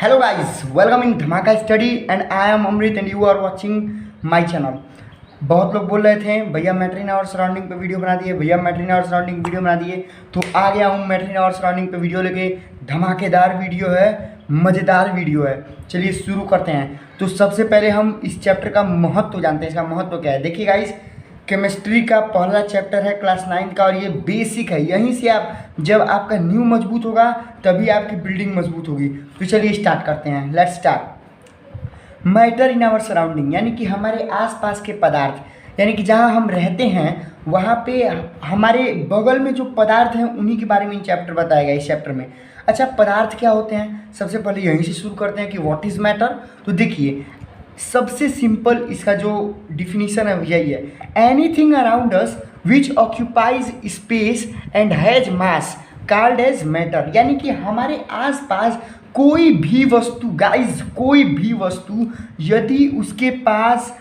Hello guys, welcome in Dhamaka study and I am Amrit and you are watching my channel. बहुत लोग बोल रहे थे भैया मैट्रिन और सराउंडिंग पे वीडियो बना दिए, भैया मैट्रिन और सराउंडिंग वीडियो बना दिए, तो आ गया हूँ मैट्रिन और सराउंडिंग पे वीडियो लेके। धमाकेदार वीडियो है, मज़ेदार वीडियो है। चलिए शुरू करते हैं। तो सबसे पहले हम इस चैप्टर का महत्व जानते हैं। इसका महत्व क्या है, देखिए गाइस, केमिस्ट्री का पहला चैप्टर है क्लास 9 का और ये बेसिक है। यहीं से आप जब आपका न्यू मजबूत होगा तभी आपकी बिल्डिंग मजबूत होगी। तो चलिए स्टार्ट करते हैं, let's start. Matter in our surrounding यानी कि हमारे आसपास के पदार्थ, यानी कि जहाँ हम रहते हैं वहाँ पे हमारे बगल में जो पदार्थ हैं उन्हीं के बारे में चैप्टर बताया गया इस चैप्टर में। अच्छा, पदार्थ क्या होते हैं, सबसे पहले यहीं से शुरू करते हैं कि व्हाट इज़ मैटर। तो देखिए, सबसे सिंपल इसका जो डिफिनीशन है यही है, anything around us which occupies space and has mass called as matter. यानी कि हमारे आसपास कोई भी वस्तु, गाइस कोई भी वस्तु यदि उसके पास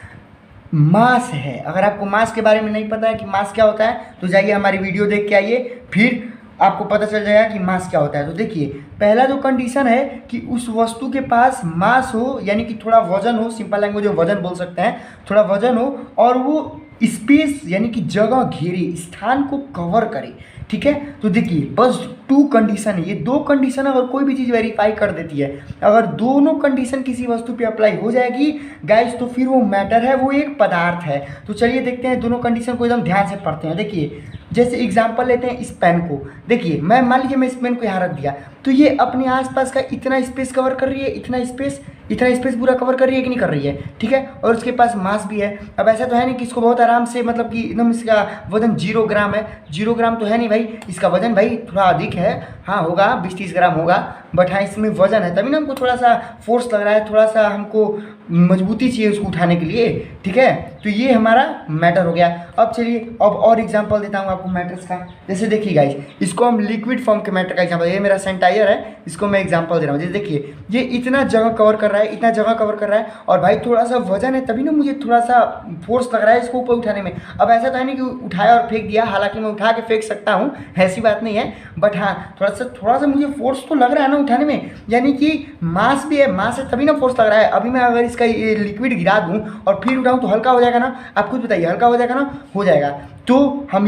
मास है, अगर आपको मास के बारे में नहीं पता है कि मास क्या होता है तो जाइए हमारी वीडियो देख के आइए, फिर आपको पता चल जाएगा कि मास क्या होता है। तो देखिए, पहला जो कंडीशन है कि उस वस्तु के पास मास हो, यानी कि थोड़ा वजन हो, सिंपल लैंग्वेज में वजन बोल सकते हैं, थोड़ा वजन हो और वो स्पेस यानी कि जगह घेरे, स्थान को कवर करे। ठीक है, तो देखिए बस 2 कंडीशन है, ये 2 कंडीशन अगर कोई भी चीज़ वेरीफाई कर देती है, अगर दोनों कंडीशन किसी वस्तु पे अप्लाई हो जाएगी गाइस, तो फिर वो मैटर है, वो एक पदार्थ है। तो चलिए देखते हैं, दोनों कंडीशन को एकदम ध्यान से पढ़ते हैं। देखिए, जैसे एग्जांपल लेते हैं इस पेन को। देखिए, मैं मान लीजिए मैं इस पेन को यहाँ रख दिया, तो ये अपने आसपास का इतना स्पेस कवर कर रही है, इतना स्पेस पूरा कवर कर रही है कि नहीं कर रही है। ठीक है, और उसके पास मास भी है। अब ऐसा तो है नहीं कि इसको बहुत आराम से, मतलब कि एकदम इसका वजन 0 ग्राम है, 0 ग्राम तो है नहीं भाई, इसका वजन भाई थोड़ा अधिक है। हाँ होगा 20-30 ग्राम होगा, बट हाँ इसमें वजन है, तभी ना हमको थोड़ा सा फोर्स लग रहा है, थोड़ा सा हमको मजबूती चाहिए उसको उठाने के लिए। ठीक है, तो ये हमारा मैटर हो गया। अब चलिए अब और एग्जांपल देता हूँ आपको मैटर्स का। जैसे देखिए गाइस, इसको हम लिक्विड फॉर्म के मैटर का एग्जांपल, ये मेरा सैनिटाइजर है, इसको मैं एग्जांपल दे रहा हूँ। जैसे देखिए, ये इतना जगह कवर कर रहा है, इतना जगह कवर कर रहा है, और भाई थोड़ा सा वजन है, तभी ना मुझे थोड़ा सा फोर्स लग रहा है इसको ऊपर उठाने में। अब ऐसा तो है नहीं कि उठाया और फेंक दिया, हालांकि मैं उठा के फेंक सकता हूँ, ऐसी बात नहीं है, बट हाँ थोड़ा सा मुझे फोर्स तो लग रहा है ना उठाने में, यानी कि मास भी है, मास है तभी ना फोर्स लग रहा है। अभी मैं अगर इसका ये लिक्विड गिरा दूँ और फिर उठाऊँ तो हल्का हो जाएगा ना, आप खुद बताइए, हल्का हो जाएगा ना, हो जाएगा। तो हम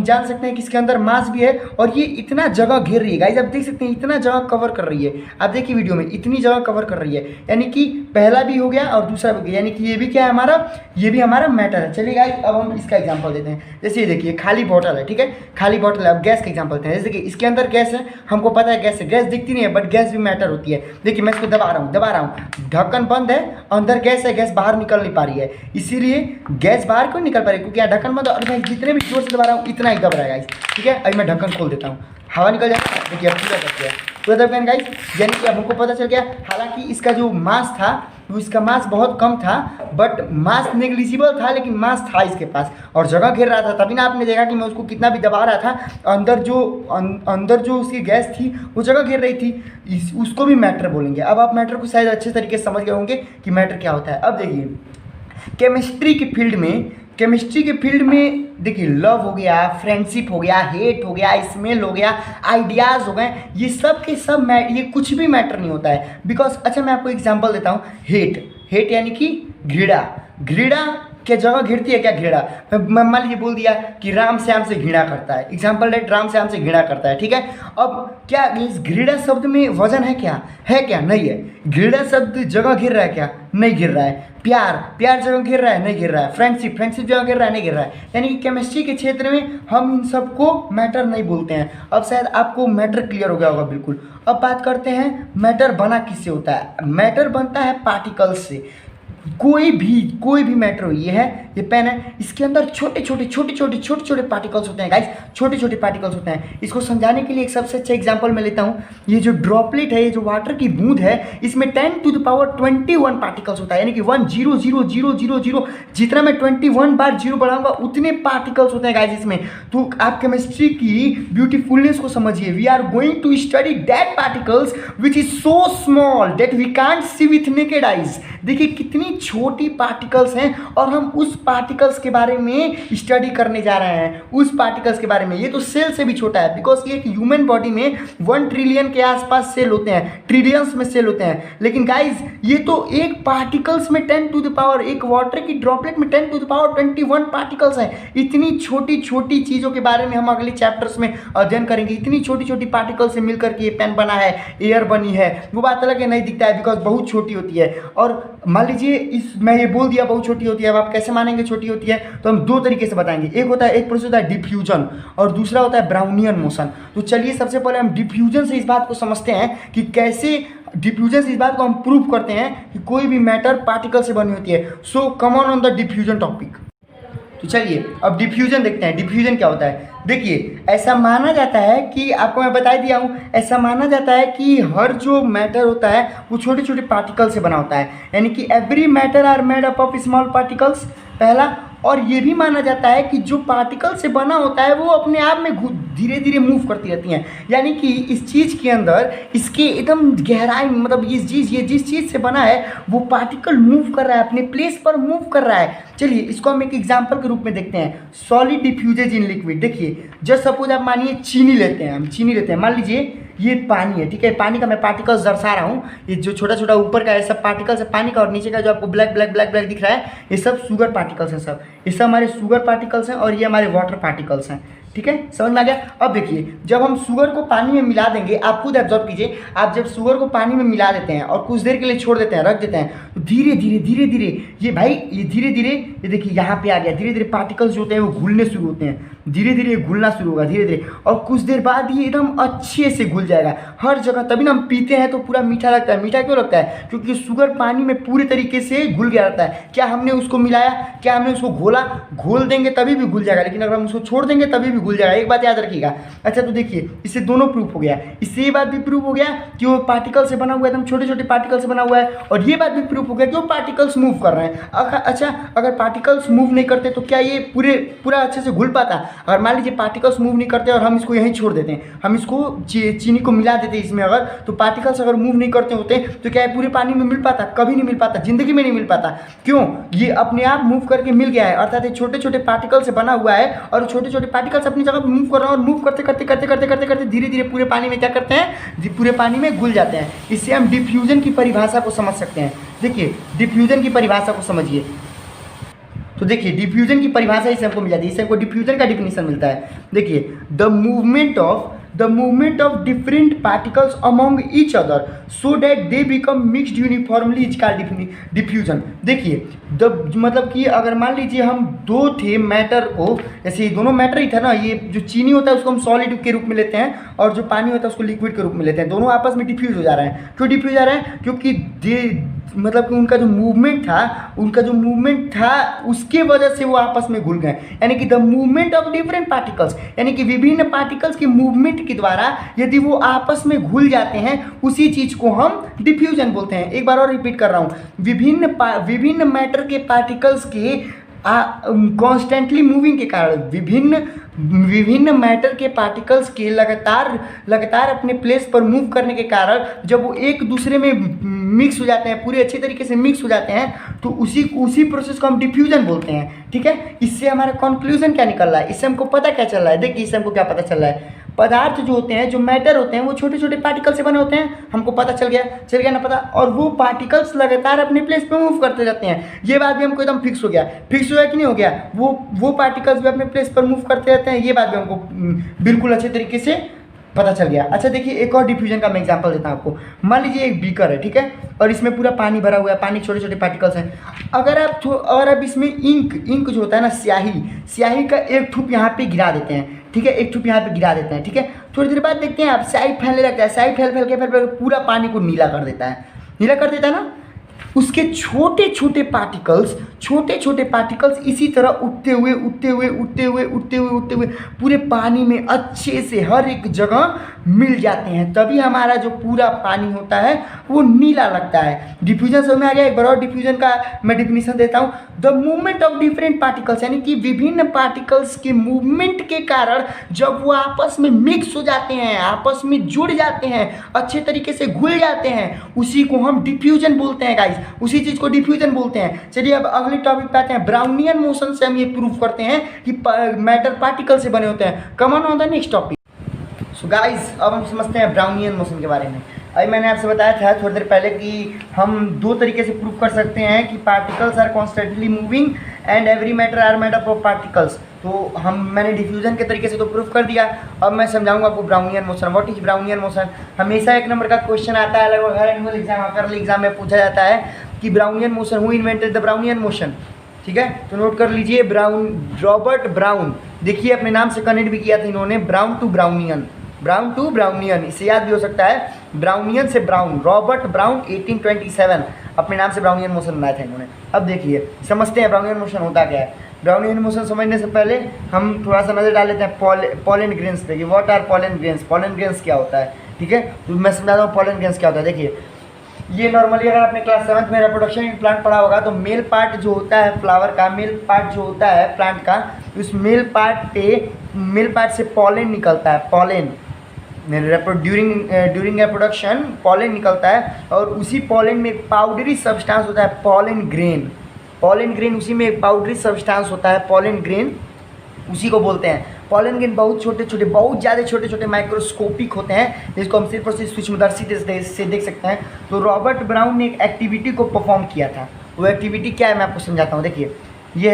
जान सकते हैं कि इसके अंदर मास भी है और ये इतना जगह घेर रही है। गाइस आप देख सकते हैं इतना जगह कवर कर रही है, आप देखिए वीडियो में इतनी जगह कवर कर रही है, यानी कि पहला भी हो गया और दूसरा भी हो गया, यानी कि ये भी क्या है हमारा, ये भी हमारा मैटर है। चलिए गाइस अब हम इसका एग्जांपल देते हैं। जैसे ये देखिए, खाली बॉटल है, ठीक है, खाली बॉटल है। अब गैस का एग्जांपल देते हैं। जैसे देखिए, इसके अंदर गैस है, हमको पता है गैस है, गैस दिखती नहीं है बट गैस भी मैटर होती है। देखिए मैं इसको दबा रहा हूँ, ढक्कन बंद है, अंदर गैस है, गैस बाहर निकल नहीं पा रही है, इसीलिए गैस बाहर क्यों निकल पा रही है, क्योंकि यहाँ ढक्कन बंद है और मैं जितने भी जोर से दबा रहा हूँ इतना ही दब रहा है गाइस। ठीक है, अभी मैं ढक्कन खोल देता हूँ, हवा निकल जाए। देखिए अब पूरा दब गया, पूरा दब गया गाइस, यानी कि अब हमको पता चल गया। हालांकि इसका जो मास था वो, इसका मास बहुत कम था, बट मास नेग्लिजिबल था, लेकिन मास था इसके पास और जगह घेर रहा था। तभी ना आपने देखा कि मैं उसको कितना भी दबा रहा था, अंदर जो उसकी गैस थी वो जगह घेर रही थी, उसको भी मैटर बोलेंगे। अब आप मैटर को शायद अच्छे तरीके से समझ गए होंगे कि मैटर क्या होता है। अब देखिए, केमिस्ट्री के फील्ड में देखिए, लव हो गया, फ्रेंडशिप हो गया, हेट हो गया, स्मेल हो गया, आइडियाज़ हो गए, ये सब के सब ये कुछ भी मैटर नहीं होता है, बिकॉज अच्छा मैं आपको एग्जांपल देता हूँ। हेट यानी कि घृणा क्या जगह घिरती है, क्या घृणा, मैं मान लीजिए बोल दिया कि राम श्याम से घृणा करता है, एग्जाम्पल राइट, राम श्याम से घृणा करता है। ठीक है, अब क्या इस घृणा शब्द में वजन है क्या, नहीं है। घृणा शब्द जगह घिर रहा है क्या, नहीं घिर रहा है। प्यार जगह घिर रहा है, नहीं घिर रहा है। फ्रेंडशिप जगह घिर रहा है, नहीं घिर रहा है। यानी कि केमिस्ट्री के क्षेत्र में हम इन सबको मैटर नहीं बोलते हैं। अब शायद आपको मैटर क्लियर हो गया होगा बिल्कुल। अब बात करते हैं मैटर बना किससे होता है। मैटर बनता है पार्टिकल्स से। कोई भी मैटर हो, ये है, ये पेन है, इसके अंदर छोटे छोटे पार्टिकल्स होते हैं गाइस, छोटे पार्टिकल्स होते हैं। इसको समझाने के लिए एक सबसे अच्छा एग्जांपल मैं लेता हूँ। ये जो ड्रॉपलेट है, ये जो वाटर की बूंद है, इसमें 10⁻21 पार्टिकल्स होता है, यानी कि 1 0 0 0 0 0, जितना मैं 21 बार 0 बढ़ाऊंगा उतने पार्टिकल्स होते हैं गाइस इसमें। तो आप केमिस्ट्री की ब्यूटीफुलनेस को समझिए। We are going to study that particles which is so small that we can't see with naked eyes. देखिए कितनी छोटी पार्टिकल्स हैं और हम उस पार्टिकल्स के बारे में स्टडी करने जा रहे हैं, उस पार्टिकल्स के बारे में। ये तो सेल से भी छोटा है, बिकॉज ये एक ह्यूमन बॉडी में 1 ट्रिलियन के आसपास सेल होते हैं, ट्रिलियंस में सेल होते हैं। लेकिन गाइज ये तो एक पार्टिकल्स में 10 टू द पावर, एक वाटर की ड्रॉपलेट में 10 टू द पावर 21 पार्टिकल्स हैं। इतनी छोटी छोटी चीज़ों के बारे में हम अगले चैप्टर्स में अध्ययन करेंगे। इतनी छोटी छोटी पार्टिकल से मिलकर के ये पेन बना है, एयर बनी है, वो बात अलग है, नहीं दिखता है बिकॉज बहुत छोटी होती है। और मान लीजिए मैं ये बोल दिया बहुत छोटी होती है, अब आप कैसे मानेंगे छोटी होती है? तो हम 2 तरीके से बताएंगे। एक प्रोसेस होता है डिफ्यूजन और दूसरा होता है ब्राउनियन मोशन। तो चलिए सबसे पहले हम डिफ्यूजन से इस बात को समझते हैं कि कैसे डिफ्यूजन से इस बात को हम प्रूव करते हैं कि कोई भी मैटर पार्टिकल से बनी होती है। So come on the diffusion topic. तो चलिए अब डिफ्यूजन देखते हैं, डिफ्यूजन क्या होता है। देखिए ऐसा माना जाता है कि आपको मैं बता दिया हूँ, ऐसा माना जाता है कि हर जो मैटर होता है वो छोटे छोटे पार्टिकल से बना होता है, यानी कि every matter are made up of small particles, पहला। और ये भी माना जाता है कि जो पार्टिकल से बना होता है वो अपने आप में धीरे धीरे मूव करती रहती हैं, यानी कि इस चीज़ के अंदर इसके एकदम गहराई, मतलब ये जिस चीज़ से बना है वो पार्टिकल मूव कर रहा है, अपने प्लेस पर मूव कर रहा है। चलिए इसको हम एक एग्जाम्पल के रूप में देखते हैं, सॉलिड डिफ्यूजेज इन लिक्विड। देखिए जस्ट सपोज आप मानिए चीनी लेते हैं, हम चीनी लेते हैं, मान लीजिए ये पानी है, ठीक है, पानी का मैं पार्टिकल्स दर्शा रहा हूँ। ये जो छोटा छोटा ऊपर का है सब पार्टिकल्स है पानी का, और नीचे का जो आपको ब्लैक ब्लैक ब्लैक ब्लैक दिख रहा है ये सब शुगर पार्टिकल्स हैं, सब ये सब हमारे शुगर पार्टिकल्स हैं और ये हमारे वाटर पार्टिकल्स हैं, ठीक है, समझ में आ गया। अब देखिए जब हम शुगर को पानी में मिला देंगे, आप खुद ऑब्जर्व कीजिए, आप जब शुगर को पानी में मिला देते हैं और कुछ देर के लिए छोड़ देते हैं, रख देते हैं, तो धीरे धीरे ये भाई ये धीरे धीरे ये देखिए यहाँ पे आ गया, धीरे धीरे पार्टिकल्स जो होते हैं वो घुलने शुरू होते हैं, धीरे धीरे घुलना शुरू होगा धीरे धीरे, और कुछ देर बाद ये एकदम अच्छे से घुल जाएगा हर जगह। तभी ना हम पीते हैं तो पूरा मीठा लगता है। मीठा क्यों लगता है? क्योंकि शुगर पानी में पूरे तरीके से घुल गया रहता है। क्या हमने उसको मिलाया, क्या हमने उसको घोला? घोल देंगे तभी भी घुल जाएगा, लेकिन अगर हम उसको छोड़ देंगे तभी भी घुल जाएगा, एक बात याद रखिएगा। अच्छा तो देखिए इससे दोनों प्रूफ हो गया, इससे ये बात भी प्रूफ हो गया कि वो पार्टिकल से बना हुआ है, एकदम छोटे छोटे पार्टिकल से बना हुआ है, और ये बात भी प्रूफ हो गया कि वो पार्टिकल्स मूव कर रहे हैं। अच्छा अगर पार्टिकल्स मूव नहीं करते तो क्या ये पूरा अच्छे से घुल पाता? अगर मान लीजिए पार्टिकल्स मूव नहीं करते और हम इसको यहीं छोड़ देते हैं, हम इसको चीनी को मिला देते इसमें अगर, तो पार्टिकल्स अगर मूव नहीं करते होते तो क्या ये पूरे पानी में मिल पाता? कभी नहीं मिल पाता, जिंदगी में नहीं मिल पाता। क्यों? ये अपने आप मूव करके मिल गया है, अर्थात ये छोटे छोटे पार्टिकल से बना हुआ है और छोटे छोटे पार्टिकल्स अपनी जगह पर मूव कर रहे हैं, और मूव करते करते करते करते करते करते धीरे धीरे पूरे पानी में क्या करते हैं? पूरे पानी में घुल जाते हैं। इससे हम डिफ्यूजन की परिभाषा को समझ सकते हैं। देखिए डिफ्यूजन की परिभाषा को समझिए, तो देखिए डिफ्यूजन की परिभाषा इससे हमको मिल जाती है, इससे हमको डिफ्यूजन का डिफिनीशन मिलता है। देखिए the movement of different particles among each other so that they become mixed uniformly is called diffusion. देखिए मतलब कि अगर मान लीजिए हम दो थे मैटर को, जैसे ये दोनों मैटर ही था ना, ये जो चीनी होता है उसको हम सॉलिड के रूप में लेते हैं और जो पानी होता है उसको लिक्विड के रूप में लेते हैं, दोनों आपस में डिफ्यूज हो जा रहे हैं। क्यों डिफ्यूज हो जा रहे हैं? क्योंकि मतलब कि उनका जो मूवमेंट था उसके वजह से वो आपस में घुल गए, यानी कि the movement of different particles, यानी कि विभिन्न पार्टिकल्स के मूवमेंट के द्वारा यदि वो आपस में घुल जाते हैं उसी चीज को हम डिफ्यूजन बोलते हैं। एक बार और रिपीट कर रहा हूँ, विभिन्न मैटर के पार्टिकल्स के कॉन्स्टेंटली मूविंग के कारण, विभिन्न मैटर के पार्टिकल्स के लगातार अपने प्लेस पर मूव करने के कारण जब वो एक दूसरे में मिक्स हो जाते हैं, पूरे अच्छे तरीके से मिक्स हो जाते हैं, तो उसी प्रोसेस को हम डिफ्यूजन बोलते हैं। ठीक है, इससे हमारा कंक्लूजन क्या निकल रहा है, इससे हमको पता क्या चल रहा है? देखिए इससे हमको क्या पता चल रहा है, पदार्थ जो होते हैं, जो मैटर होते हैं, वो छोटे छोटे पार्टिकल से बने होते हैं, हमको पता चल गया ना पता, और वो पार्टिकल्स लगातार अपने प्लेस पे मूव करते जाते हैं। ये बात भी हमको एकदम फिक्स हो गया कि नहीं हो गया? वो पार्टिकल्स भी अपने प्लेस पर मूव करते रहते हैं, ये बात भी हमको बिल्कुल अच्छे तरीके से पता चल गया। अच्छा देखिए एक और डिफ्यूजन का मैं एग्जांपल देता हूँ आपको। मान लीजिए एक बीकर है, ठीक है, और इसमें पूरा पानी भरा हुआ है, पानी छोटे छोटे पार्टिकल्स हैं। अगर आप इसमें इंक जो होता है ना, स्याही का एक ठुप यहाँ पे गिरा देते हैं, ठीक है, एक ठुप यहाँ पे गिरा देते हैं, ठीक है, थोड़ी देर बाद देखते हैं आप स्याही फैलने लगता है, स्याही फैल के पूरा पानी को नीला कर देता है ना। उसके छोटे छोटे पार्टिकल्स इसी तरह उठते हुए पूरे पानी में अच्छे से हर एक जगह मिल जाते हैं, तभी हमारा जो पूरा पानी होता है वो नीला लगता है। डिफ्यूजन समझ में आ गया? एक बार और डिफ्यूजन का मैं डिफिनीशन देता हूँ। The movement of different particles, यानी कि विभिन्न पार्टिकल्स के मूवमेंट के कारण जब वो आपस में मिक्स हो जाते हैं, आपस में जुड़ जाते हैं, अच्छे तरीके से घुल जाते हैं, उसी को हम डिफ्यूजन बोलते हैं गाइस। उसी चीज़ को डिफ्यूजन बोलते हैं। चलिए अब अगले टॉपिक पे आते हैं। ब्राउनियन मोशन से हम ये प्रूव करते हैं कि मैटर पार्टिकल से बने होते हैं। कम on the next topic. So guys अब हम समझते हैं ब्राउनियन मोशन के बारे में। अभी मैंने आपसे बताया था थोड़ी देर पहले कि हम दो तरीके से प्रूव कर सकते हैं कि particles are constantly moving and every matter are made up of particles. तो मैंने डिफ्यूजन के तरीके से तो प्रूव कर दिया। अब मैं समझाऊंगा आपको Brownian motion. What is Brownian motion? हमेशा एक नंबर का क्वेश्चन आता है, लगभग हर एनुअल एग्जाम में पूछा जाता है कि Brownian motion, who invented the Brownian motion. ठीक है, तो नोट कर लीजिए, रॉबर्ट ब्राउन। देखिए अपने नाम से कनेक्ट भी किया था इन्होंने, Brown to Brownian, Brown to Brownian, इससे याद भी हो सकता है, ब्राउनियन से ब्राउन। रॉबर्ट ब्राउन 1827 अपने नाम से ब्राउनियन मोशन बनाया था इन्होंने। अब देखिए समझते हैं ब्राउनियन मोशन होता क्या है। ब्राउनियन मोशन समझने से पहले हम थोड़ा सा नजर डाल लेते हैं पॉलन ग्रेन्स पे कि what are pollen grains. Pollen grains क्या होता है, ठीक है, तो मैं समझाता हूँ पॉलन ग्रेन्स क्या होता है। देखिए ये नॉर्मली अगर आपने क्लास 7 में रिप्रोडक्शन इन प्लांट पढ़ा होगा तो मेल पार्ट जो होता है फ्लावर का, मेल पार्ट जो होता है प्लांट का, उस मेल पार्ट से पॉलन निकलता है। पॉलन ड्यूरिंग रिप्रोडक्शन पॉलन निकलता है और उसी पॉलन में एक पाउडरी सब्सटेंस होता है पॉलन ग्रेन। पॉलन ग्रेन उसी में एक पाउडरी सब्सटेंस होता है पॉलन ग्रेन, उसी को बोलते हैं पॉलन ग्रेन। बहुत छोटे छोटे, बहुत ज़्यादा छोटे छोटे माइक्रोस्कोपिक होते हैं, जिसको हम सिर्फ और सिर्फ सूक्ष्मदर्शी से देख सकते हैं। तो रॉबर्ट ब्राउन ने एक एक्टिविटी को परफॉर्म किया था। वो एक्टिविटी क्या है मैं आपको समझाता हूँ। देखिए ये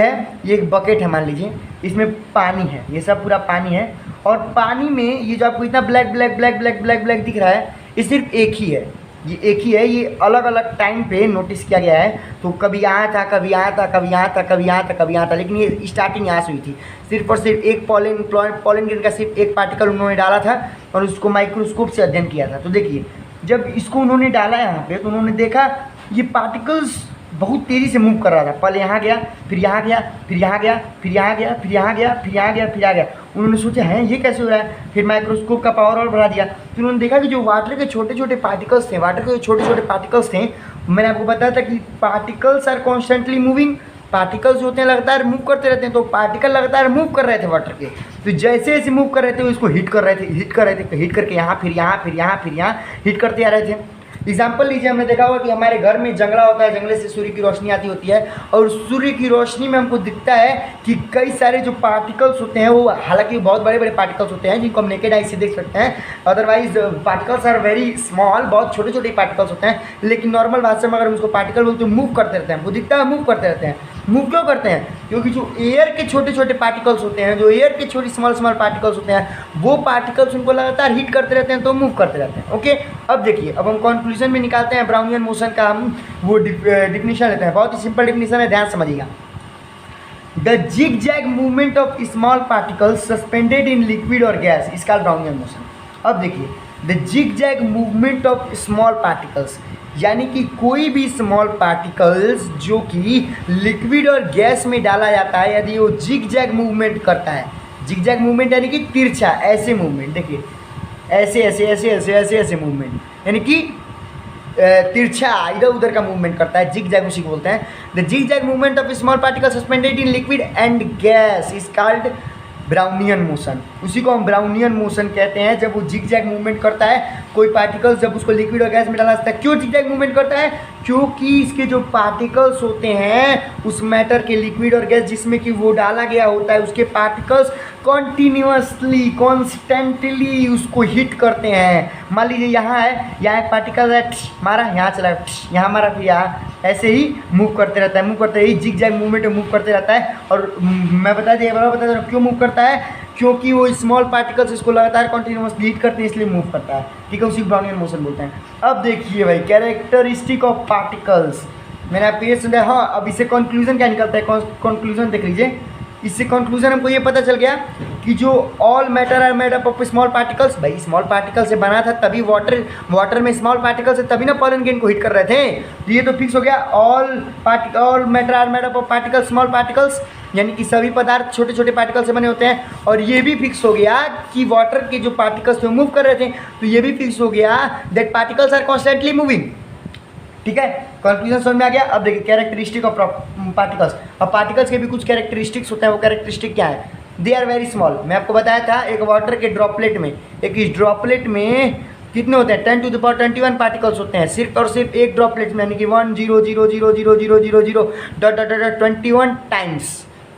एक बकेट है, मान लीजिए इसमें पानी है, ये सब पूरा पानी है और पानी में ये जो आपको इतना black black black black black black दिख रहा है, ये सिर्फ एक ही है, ये एक ही है। ये अलग अलग टाइम पे नोटिस किया गया है, तो कभी यहाँ था, कभी यहाँ था, कभी यहाँ था, कभी यहाँ था, कभी यहाँ था, लेकिन ये स्टार्टिंग यहाँ से हुई थी। सिर्फ और सिर्फ एक पॉलन ग्रेन का सिर्फ एक पार्टिकल उन्होंने डाला था और उसको माइक्रोस्कोप से अध्ययन किया था। तो देखिए जब इसको उन्होंने डाला यहाँ पे तो उन्होंने देखा ये पार्टिकल्स बहुत तेज़ी से मूव कर रहा था। पहले यहाँ गया, फिर यहाँ गया, फिर यहाँ गया, फिर यहाँ गया, फिर यहाँ गया, फिर यहाँ गया, फिर यहाँ गया। उन्होंने सोचा है ये कैसे हो रहा है, फिर माइक्रोस्कोप का पावर और बढ़ा दिया तो उन्होंने देखा कि जो वाटर के छोटे छोटे पार्टिकल्स थे, वाटर के जो छोटे छोटे पार्टिकल्स थे, मैंने आपको बताया था कि particles are constantly moving. Particles होते हैं लगातार मूव करते रहते हैं, तो पार्टिकल लगातार मूव कर रहे थे वाटर के। तो जैसे जैसे मूव कर रहे थे वो इसको हिट कर रहे थे, हिट करके यहाँ, फिर यहाँ, फिर यहाँ, फिर यहाँ हिट करते आ रहे थे। एग्जाम्पल लीजिए, हमने देखा होगा कि हमारे घर में जंगला होता है, जंगले से सूर्य की रोशनी आती होती है और सूर्य की रोशनी में हमको दिखता है कि कई सारे जो पार्टिकल्स होते हैं वो, हालांकि बहुत बड़े बड़े पार्टिकल्स होते हैं जिनको हम नेकेड आई से देख सकते हैं, otherwise particles are very small, बहुत छोटे छोटे पार्टिकल्स होते हैं। लेकिन नॉर्मल भाषा में अगर हम उसको पार्टिकल बोलते हैं, मूव करते रहते हैं, हमको दिखता है मूव करते रहते हैं। मूव क्यों करते हैं? क्योंकि जो एयर के छोटे छोटे पार्टिकल्स होते हैं, जो एयर के छोटे स्मॉल स्मॉल पार्टिकल्स होते हैं, वो पार्टिकल्स उनको लगातार हिट करते रहते हैं तो मूव करते रहते हैं। ओके, अब देखिए, अब हम कंक्लूजन में निकालते हैं ब्राउनियन मोशन का। हम वो डिफिनीशन लेते हैं, बहुत ही सिंपल डिफिनीशन है, ध्यान समझिएगा। The zig zag movement of small particles suspended in liquid और gas is called Brownian motion. अब देखिए, the zig zag movement of small particles, यानी कि कोई भी स्मॉल पार्टिकल्स जो कि लिक्विड और गैस में डाला जाता है, यदि वो जिग जैग मूवमेंट करता है, जिग जैग मूवमेंट यानी कि तिरछा ऐसे मूवमेंट, देखिए ऐसे ऐसे ऐसे ऐसे ऐसे ऐसे मूवमेंट, यानी कि तिरछा इधर उधर का मूवमेंट करता है, जिग जैग उसी को बोलते हैं। The zig zag movement of small particle suspended in liquid and gas is called Brownian motion. उसी को हम ब्राउनियन मोशन कहते हैं, जब वो जिग जैग मूवमेंट करता है कोई पार्टिकल्स, जब उसको लिक्विड और गैस में डाला जाता है। क्यों जिग जैग मूवमेंट करता है? क्योंकि इसके जो पार्टिकल्स होते हैं उस मैटर के, लिक्विड और गैस जिसमें कि वो डाला गया होता है, उसके पार्टिकल्स कॉन्टीन्यूसली कॉन्स्टेंटली उसको हिट करते हैं। मान लीजिए यहाँ है, यहाँ एक पार्टिकल है, मारा, यहाँ चला, यहाँ मारा, फिर यहाँ, ऐसे ही मूव करते रहता है, मूव करते ही जिग जैग मूवमेंट मूव करते रहता है। और मैं बता दे क्यों मूव करता है, क्योंकि वो स्मॉल पार्टिकल्स इसको लगातार कॉन्टिन्यूसली हिट करते हैं, इसलिए मूव करता है। ठीक है, उसी ब्राउनियन मोशन बोलते हैं। अब देखिए भाई, कैरेक्टरिस्टिक ऑफ पार्टिकल्स, मैंने आपको ये सुना। हाँ, अब इससे कंक्लूजन क्या निकलता है, कंक्लूजन देख लीजिए। इससे कंक्लूजन हमको ये पता चल गया कि जो all matter are made up of small particles, भाई स्मॉल पार्टिकल से बना था, तभी वाटर में स्मॉल पार्टिकल्स है, तभी ना पॉलन ग्रेन को हिट कर रहे थे। तो ये तो फिक्स हो गया, all matter are made up of particles small particles, यानी कि सभी पदार्थ छोटे छोटे पार्टिकल से बने होते हैं। और ये भी फिक्स हो गया कि वाटर के जो पार्टिकल्स थे मूव कर रहे थे, तो ये भी फिक्स हो गया that particles are constantly moving. ठीक है, कंक्लूजन समझ में आ गया। अब देखिए कैरेक्टरिस्टिक ऑफ पार्टिकल्स। अब पार्टिकल्स के भी कुछ कैरेक्टरिस्टिक्स होते हैं, वो कैरेक्टरिस्टिक क्या है? They are very small. मैं आपको बताया था एक वाटर के ड्रॉपलेट में, एक इस ड्रॉपलेट में कितने होते हैं 10 टू द पावर 21 पार्टिकल्स होते हैं सिर्फ और सिर्फ एक ड्रॉपलेट में, यानी कि 1 0 0 0 0 0 0 0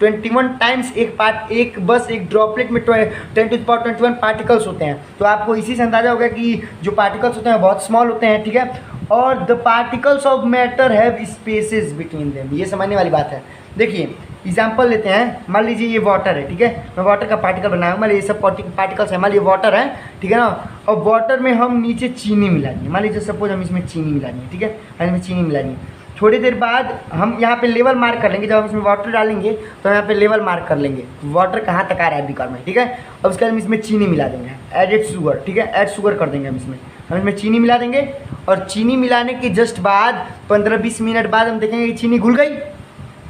21 टाइम्स एक बस एक ड्रॉपलेट में 10 टू द पावर 21 पार्टिकल्स होते हैं। तो आपको इसी से अंदाजा होगा कि जो पार्टिकल्स होते हैं बहुत स्मॉल होते हैं, ठीक है। और the particles of matter have spaces between them, ये समझने वाली बात है। देखिए एग्जाम्पल लेते हैं, मान लीजिए ये वाटर है, ठीक है, मैं वाटर का पार्टिकल बनाया, मान लीजिए ये सब पार्टिकल्स है, मान लीजिए वाटर है, ठीक है ना। और वाटर में हम नीचे चीनी मिला दिए, मान लीजिए सपोज हम इसमें चीनी मिला दिए, ठीक है, इसमें चीनी मिला दिए। थोड़ी देर बाद हम यहाँ पे लेवल मार्क कर लेंगे, जब हम इसमें वाटर डालेंगे तो यहाँ पे लेवल मार्क कर लेंगे वाटर कहाँ तक आ रहा है बीकर में, ठीक है। अब उसके बाद हम इसमें चीनी मिला देंगे, एडेड शुगर, ठीक है, ऐड शुगर कर देंगे हम इसमें चीनी मिला देंगे। और चीनी मिलाने के जस्ट बाद 15-20 मिनट बाद हम देखेंगे कि चीनी घुल गई।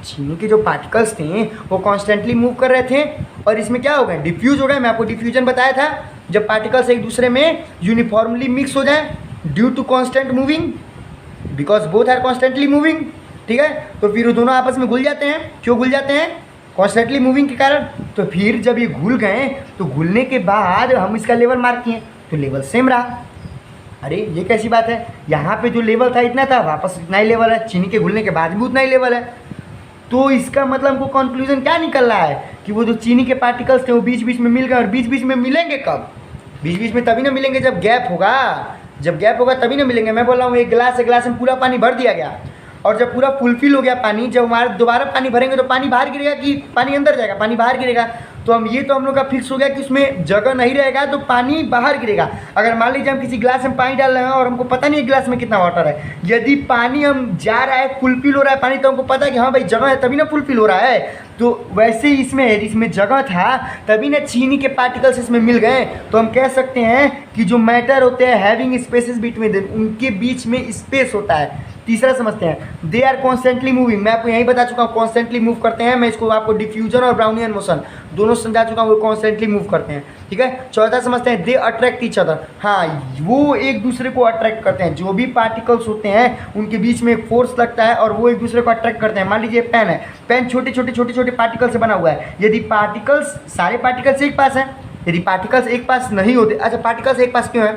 चीनी के जो पार्टिकल्स थे वो कॉन्स्टेंटली मूव कर रहे थे और इसमें क्या हो गए, डिफ्यूज हो गए। मैं आपको डिफ्यूजन बताया था, जब पार्टिकल्स एक दूसरे में यूनिफॉर्मली मिक्स हो जाए due to constant moving, because both are constantly moving, ठीक है। तो फिर वो दोनों आपस में घुल जाते हैं। क्यों घुल जाते हैं? कॉन्स्टेंटली मूविंग के कारण। तो फिर जब ये घुल गए तो घुलने के बाद हम इसका लेवल मार्क किए तो लेवल सेम रहा। अरे ये कैसी बात है, यहाँ पे जो लेवल था इतना था, वापस इतना ही लेवल है, चीनी के घुलने के बाद भी उतना ही लेवल है। तो इसका मतलब हमको कंक्लूजन क्या निकल रहा है कि वो जो चीनी के पार्टिकल्स थे वो बीच बीच में मिल गए। और बीच बीच में मिलेंगे कब? बीच बीच में तभी ना मिलेंगे जब गैप होगा, जब गैप होगा तभी ना मिलेंगे। मैं बोल रहा हूँ एक गिलास में पूरा पानी भर दिया गया और जब पूरा फुलफिल हो गया पानी, जब हमारा दोबारा पानी भरेंगे तो पानी बाहर गिरेगा कि पानी अंदर जाएगा? पानी बाहर गिरेगा। तो हम लोग का फिक्स हो गया कि उसमें जगह नहीं रहेगा तो पानी बाहर गिरेगा। अगर मान लीजिए हम किसी गिलास में पानी डाल रहे हैं और हमको पता नहीं है गिलास में कितना वाटर है, यदि पानी हम जा रहा है फुलफिल हो रहा है पानी, तो हमको पता है कि हाँ भाई जगह है तभी ना फुलफिल हो रहा है। तो वैसे ही इसमें जगह था तभी ना चीनी के पार्टिकल्स इसमें मिल गए। तो हम कह सकते हैं कि जो मैटर होते हैं हैविंग स्पेसेस बिटवीन देम, उनके बीच में स्पेस होता है। तीसरा समझते हैं, दे आर कॉन्स्टेंटली मूविंग। मैं आपको यही बता चुका हूँ कॉन्स्टेंटली मूव करते हैं। मैं इसको आपको डिफ्यूजन और ब्राउनियन मोशन दोनों समझा चुका हूँ, वो कॉन्स्टेंटली मूव करते हैं, ठीक है। चौथा समझते हैं, दे अट्रैक्ट ईच अदर। हाँ, वो एक दूसरे को अट्रैक्ट करते हैं। जो भी पार्टिकल्स होते हैं उनके बीच में एक फोर्स लगता है और वो एक दूसरे को अट्रैक्ट करते हैं। मान लीजिए पेन है, पेन छोटे छोटे पार्टिकल से बना हुआ है। यदि पार्टिकल्स सारे पार्टिकल्स एक पास हैं, यदि पार्टिकल्स एक पास नहीं होते, अच्छा पार्टिकल्स एक पास क्यों है?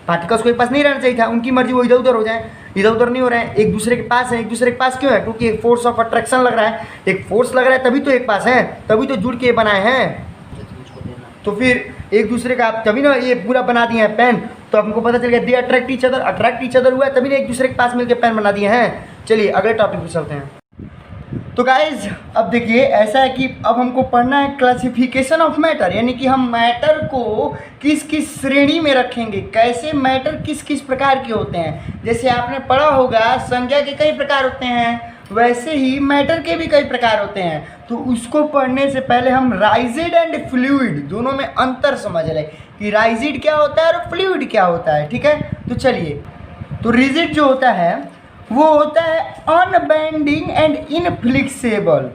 पार्टिकल्स को एक पास नहीं रहना चाहिए था, उनकी मर्जी वो इधर उधर हो जाए, इधर उधर नहीं हो रहे हैं, एक दूसरे के पास है। एक दूसरे के पास क्यों है? क्योंकि एक फोर्स ऑफ अट्रैक्शन लग रहा है, एक फोर्स लग रहा है तभी तो एक पास है, तभी तो जुड़ के बनाए हैं। तो फिर एक दूसरे का तभी ना ये पूरा बना दिए हैं पेन। तो हमको पता चल गया दे अट्रैक्ट ईच अदर हुआ है तभी ना एक दूसरे के पास मिलकर पेन बना दिए हैं। चलिए अगले टॉपिक पे चलते हैं। तो गाइज अब देखिए ऐसा है कि अब हमको पढ़ना है क्लासिफिकेशन ऑफ मैटर, यानी कि हम मैटर को किस किस श्रेणी में रखेंगे, कैसे मैटर किस किस प्रकार के होते हैं। जैसे आपने पढ़ा होगा संख्या के कई प्रकार होते हैं, वैसे ही मैटर के भी कई प्रकार होते हैं। तो उसको पढ़ने से पहले हम राइजिड एंड फ्लूइड दोनों में अंतर समझ लें कि राइजिड क्या होता है और फ्लूइड क्या होता है, ठीक है। तो चलिए, तो रिजिड जो होता है वो होता है अनबेंडिंग एंड इनफ्लेक्सिबल,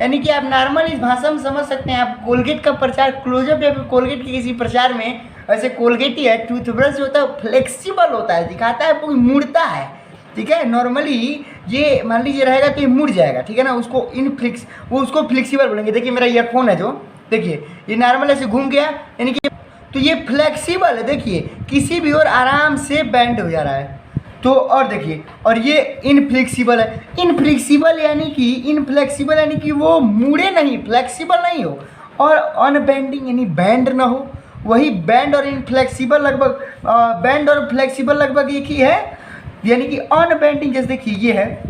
यानी कि आप नॉर्मल इस भाषा में समझ सकते हैं। आप कोलगेट का प्रचार क्लोजअप या फिर कोलगेट के किसी प्रचार में, वैसे कोलगेट ही है, टूथब्रश जो होता है फ्लेक्सिबल होता है, दिखाता है वो मुड़ता है, ठीक है। नॉर्मली ये मान लीजिए रहेगा तो ये मुड़ जाएगा, ठीक है ना, उसको उसको फ्लेक्सिबल बोलेंगे। देखिए मेरा ईयरफोन है जो, देखिए ये नॉर्मल ऐसे घूम गया, यानी कि तो ये फ्लेक्सिबल है, देखिए किसी भी ओर आराम से बेंड हो जा रहा है। तो और देखिए, और ये इनफ्लेक्सिबल है। इनफ्लेक्सिबल यानी कि वो मुड़े नहीं, फ्लेक्सिबल नहीं हो, और अनबेंडिंग यानी बैंड ना हो। वही बैंड और इनफ्लेक्सिबल लगभग बैंड और फ्लेक्सिबल लगभग एक ही है, यानी कि अनबेंडिंग जैसे देखिए ये है,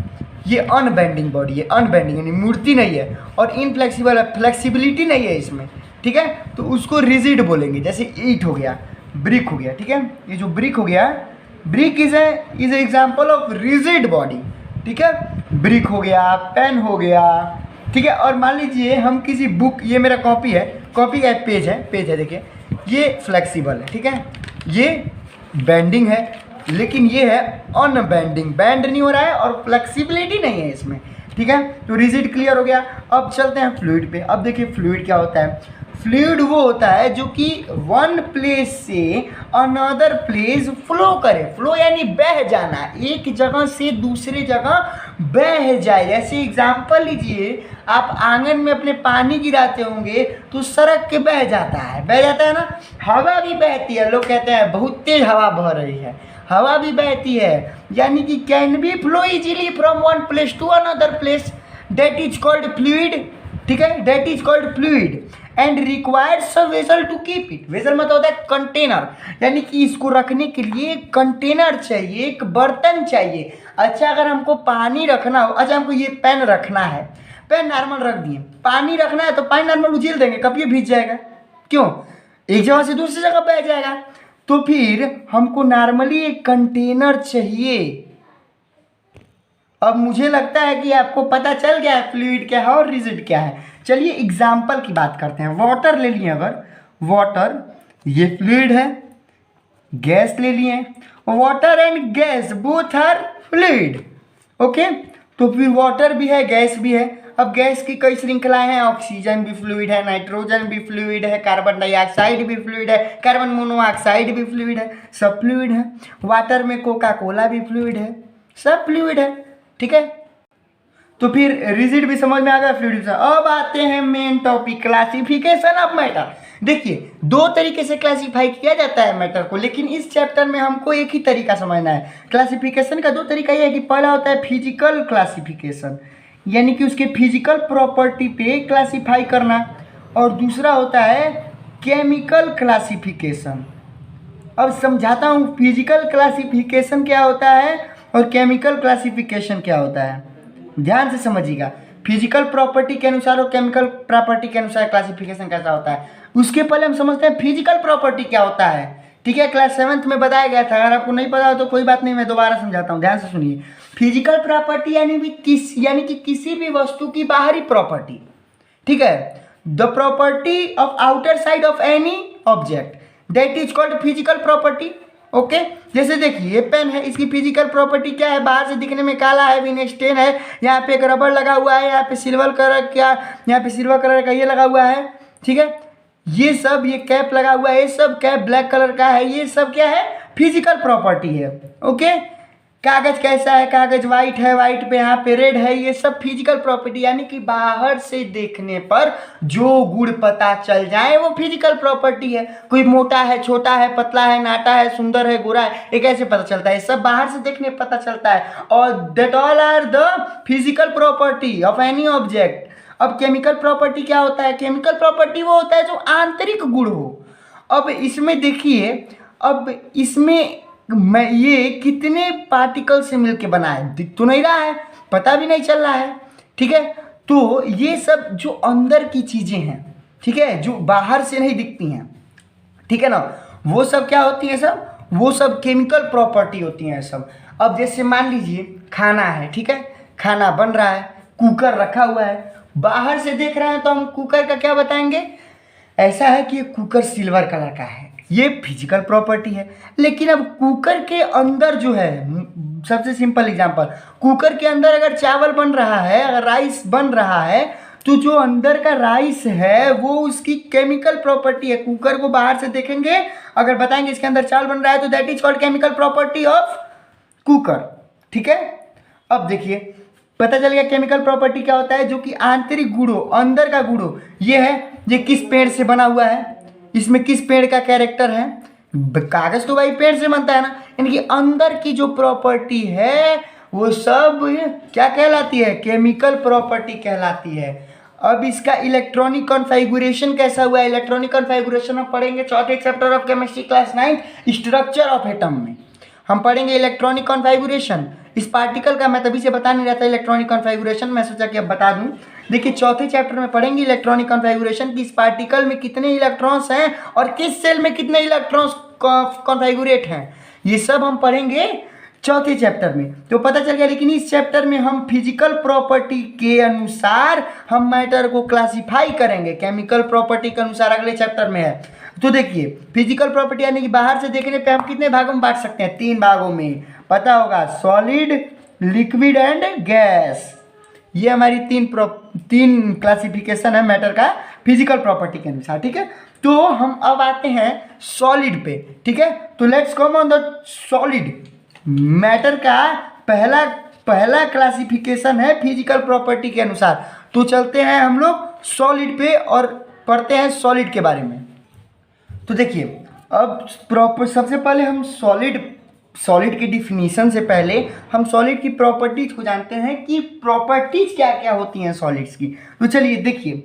ये अनबेंडिंग बॉडी है, अनबेंडिंग यानी मूर्ति नहीं है, और इनफ्लेक्सिबल है, फ्लेक्सिबिलिटी नहीं है इसमें, ठीक है। तो उसको रिजिड बोलेंगे। जैसे ईट हो गया, ब्रिक हो गया, ठीक है। ये जो ब्रिक हो गया, brick is example of rigid body, ठीक है। ब्रिक हो गया, पेन हो गया, ठीक है। और मान लीजिए हम किसी बुक, ये मेरा कॉपी है, कॉपी का एक पेज है देखिए, ये फ्लेक्सिबल है, ठीक है। ये बेंडिंग है, लेकिन ये है अनबेंडिंग, बैंड नहीं हो रहा है और फ्लेक्सिबिलिटी नहीं है इसमें, ठीक है। तो रिजिड क्लियर हो गया। अब चलते हैं फ्लूइड पे। अब देखिए फ्लूइड क्या होता है। फ्लूइड वो होता है जो कि वन प्लेस से अनदर प्लेस फ्लो करे। फ्लो यानी बह जाना, एक जगह से दूसरे जगह बह जाए। जैसे एग्जाम्पल लीजिए, आप आंगन में अपने पानी गिराते होंगे तो सड़क के बह जाता है ना। हवा भी बहती है, लोग कहते हैं बहुत तेज हवा बह रही है, हवा भी बहती है, यानी कि can be flow easily from one place to another place, that is called fluid. ठीक है, that is called fluid and requires a vessel to keep it. Vessel मतलब होता है कंटेनर, यानी कि इसको रखने के लिए एक कंटेनर चाहिए, एक बर्तन चाहिए। अच्छा, अगर हमको पानी रखना हो, अच्छा हमको ये पेन रखना है, पेन नॉर्मल रख दिए, पानी रखना है तो पानी नॉर्मल उछल देंगे, कब ये भीग जाएगा, क्यों, एक जगह से दूसरी जगह बह जाएगा। तो फिर हमको नॉर्मली एक कंटेनर चाहिए। अब मुझे लगता है कि आपको पता चल गया है फ्लूइड क्या है और रिजिड क्या है। चलिए एग्जाम्पल की बात करते हैं। वाटर ले लिए, अगर वाटर ये फ्लूइड है, गैस ले लिए, water and gas both are fluid. Okay, तो फिर वाटर भी है, गैस भी है। अब गैस की कई श्रृंखलाएं हैं, ऑक्सीजन भी फ्लूइड है, नाइट्रोजन भी फ्लूइड है, कार्बन डाइऑक्साइड भी फ्लूइड है, कार्बन मोनोऑक्साइड भी फ्लूइड है, सब फ्लूइड है। वाटर में कोका कोला भी फ्लूइड है, सब फ्लूइड है। ठीक है, तो फिर रिजिड भी समझ में आ गया, फ्लूइड भी। अब आते हैं main topic, classification of matter. देखिए, दो तरीके से क्लासिफाई किया जाता है मैटर को, लेकिन इस चैप्टर में हमको एक ही तरीका समझना है। क्लासिफिकेशन का दो तरीका यह है कि पहला होता है फिजिकल क्लासिफिकेशन, यानी कि उसके फिजिकल प्रॉपर्टी पे क्लासिफाई करना, और दूसरा होता है केमिकल क्लासिफिकेशन। अब समझाता हूँ फिजिकल क्लासिफिकेशन क्या होता है और केमिकल क्लासिफिकेशन क्या होता है, ध्यान से समझिएगा। फिजिकल प्रॉपर्टी के अनुसार और केमिकल प्रॉपर्टी के अनुसार क्लासिफिकेशन कैसा होता है, उसके पहले हम समझते हैं फिजिकल प्रॉपर्टी क्या होता है। ठीक है, क्लास 7th में बताया गया था, अगर आपको नहीं पता हो तो कोई बात नहीं, मैं दोबारा समझाता हूँ, ध्यान से सुनिए। फिजिकल प्रॉपर्टी यानी कि किसी भी वस्तु की बाहरी प्रॉपर्टी। ठीक है, the property of outer side of any object, that is called physical property. Okay, जैसे देखिए ये पेन है, इसकी फिजिकल प्रॉपर्टी क्या है, बाहर से दिखने में काला है, विन स्टेन है, यहाँ पे एक रबर लगा हुआ है, यहाँ पे सिल्वर कलर का ये लगा हुआ है। ठीक है, ये सब, ये कैप लगा हुआ है, ये सब कैप ब्लैक कलर का है, ये सब क्या है, फिजिकल प्रॉपर्टी है। ओके, कागज कैसा है, कागज वाइट है, वाइट पे यहाँ पे रेड है, ये सब फिजिकल प्रॉपर्टी, यानी कि बाहर से देखने पर जो गुण पता चल जाए वो फिजिकल प्रॉपर्टी है। कोई मोटा है, छोटा है, पतला है, नाटा है, सुंदर है, गोरा है, ये कैसे पता चलता है, सब बाहर से देखने पता चलता है, और that all are the physical property of any object. अब केमिकल प्रॉपर्टी क्या होता है, केमिकल प्रॉपर्टी वो होता है जो आंतरिक गुण हो। अब इसमें देखिए, अब इसमें मैं ये कितने पार्टिकल से मिलके बना है, दिख तो नहीं रहा है, पता भी नहीं चल रहा है। ठीक है, तो ये सब जो अंदर की चीजें हैं, ठीक है, जो बाहर से नहीं दिखती हैं, ठीक है ना, वो सब क्या होती है, सब वो सब केमिकल प्रॉपर्टी होती हैं सब। अब जैसे मान लीजिए खाना है, ठीक है, खाना बन रहा है, कुकर रखा हुआ है, बाहर से देख रहे हैं तो हम कुकर का क्या बताएंगे, ऐसा है कि ये कुकर सिल्वर कलर का है, ये फिजिकल प्रॉपर्टी है। लेकिन अब कुकर के अंदर जो है, सबसे सिंपल एग्जांपल, कुकर के अंदर अगर चावल बन रहा है, अगर राइस बन रहा है, तो जो अंदर का राइस है वो उसकी केमिकल प्रॉपर्टी है। कुकर को बाहर से देखेंगे, अगर बताएंगे इसके अंदर चावल बन रहा है, तो that is called chemical property of cooker. ठीक है, अब देखिए पता चल गया केमिकल प्रॉपर्टी क्या होता है, जो कि आंतरिक गुण हो, अंदर का गुण हो। ये है, ये किस पेड़ से बना हुआ है, इसमें किस पेड़ का कैरेक्टर है, कागज तो भाई पेड़ से बनता है ना, यानी कि अंदर की जो प्रॉपर्टी है वो सब क्या कहलाती है, केमिकल प्रॉपर्टी कहलाती है। अब इसका इलेक्ट्रॉनिक कॉन्फ़िगरेशन कैसा हुआ है, इलेक्ट्रॉनिक कॉन्फ़िगरेशन हम पढ़ेंगे चौथे chapter of chemistry class 9 structure of atom में हम पढ़ेंगे इलेक्ट्रॉनिक कॉन्फ़िगरेशन। इस पार्टिकल का मैं तभी से बता नहीं रहा था इलेक्ट्रॉनिक कॉन्फ़िगरेशन, मैं सोचा कि अब बता दूं। देखिए चौथे चैप्टर में पढ़ेंगे इलेक्ट्रॉनिक कॉन्फ़िगरेशन कि इस पार्टिकल में कितने इलेक्ट्रॉन्स हैं और किस सेल में कितने इलेक्ट्रॉन्स कॉन्फ़िगरेट हैं, ये सब हम पढ़ेंगे चौथे चैप्टर में। तो पता चल गया, लेकिन इस चैप्टर में हम फिजिकल प्रॉपर्टी के अनुसार हम मैटर को क्लासिफाई करेंगे, केमिकल प्रॉपर्टी के अनुसार अगले चैप्टर में है। तो देखिए फिजिकल प्रॉपर्टी यानी कि बाहर से देखने पे हम कितने भागों में बांट सकते हैं, 3 भागों में, पता होगा, सॉलिड, लिक्विड एंड गैस। ये हमारी तीन क्लासिफिकेशन है मैटर का फिजिकल प्रॉपर्टी के अनुसार। ठीक है, तो हम अब आते हैं सॉलिड पे। ठीक है, तो let's come on the solid. Matter का पहला पहला क्लासिफिकेशन है फिजिकल प्रॉपर्टी के अनुसार। तो चलते हैं हम लोग सॉलिड पे और पढ़ते हैं सॉलिड के बारे में। तो देखिए, अब प्रॉपर सबसे पहले हम सॉलिड की डिफिनीशन से पहले हम सॉलिड की प्रॉपर्टीज को जानते हैं कि प्रॉपर्टीज क्या क्या होती हैं सॉलिड्स की। तो चलिए देखिए,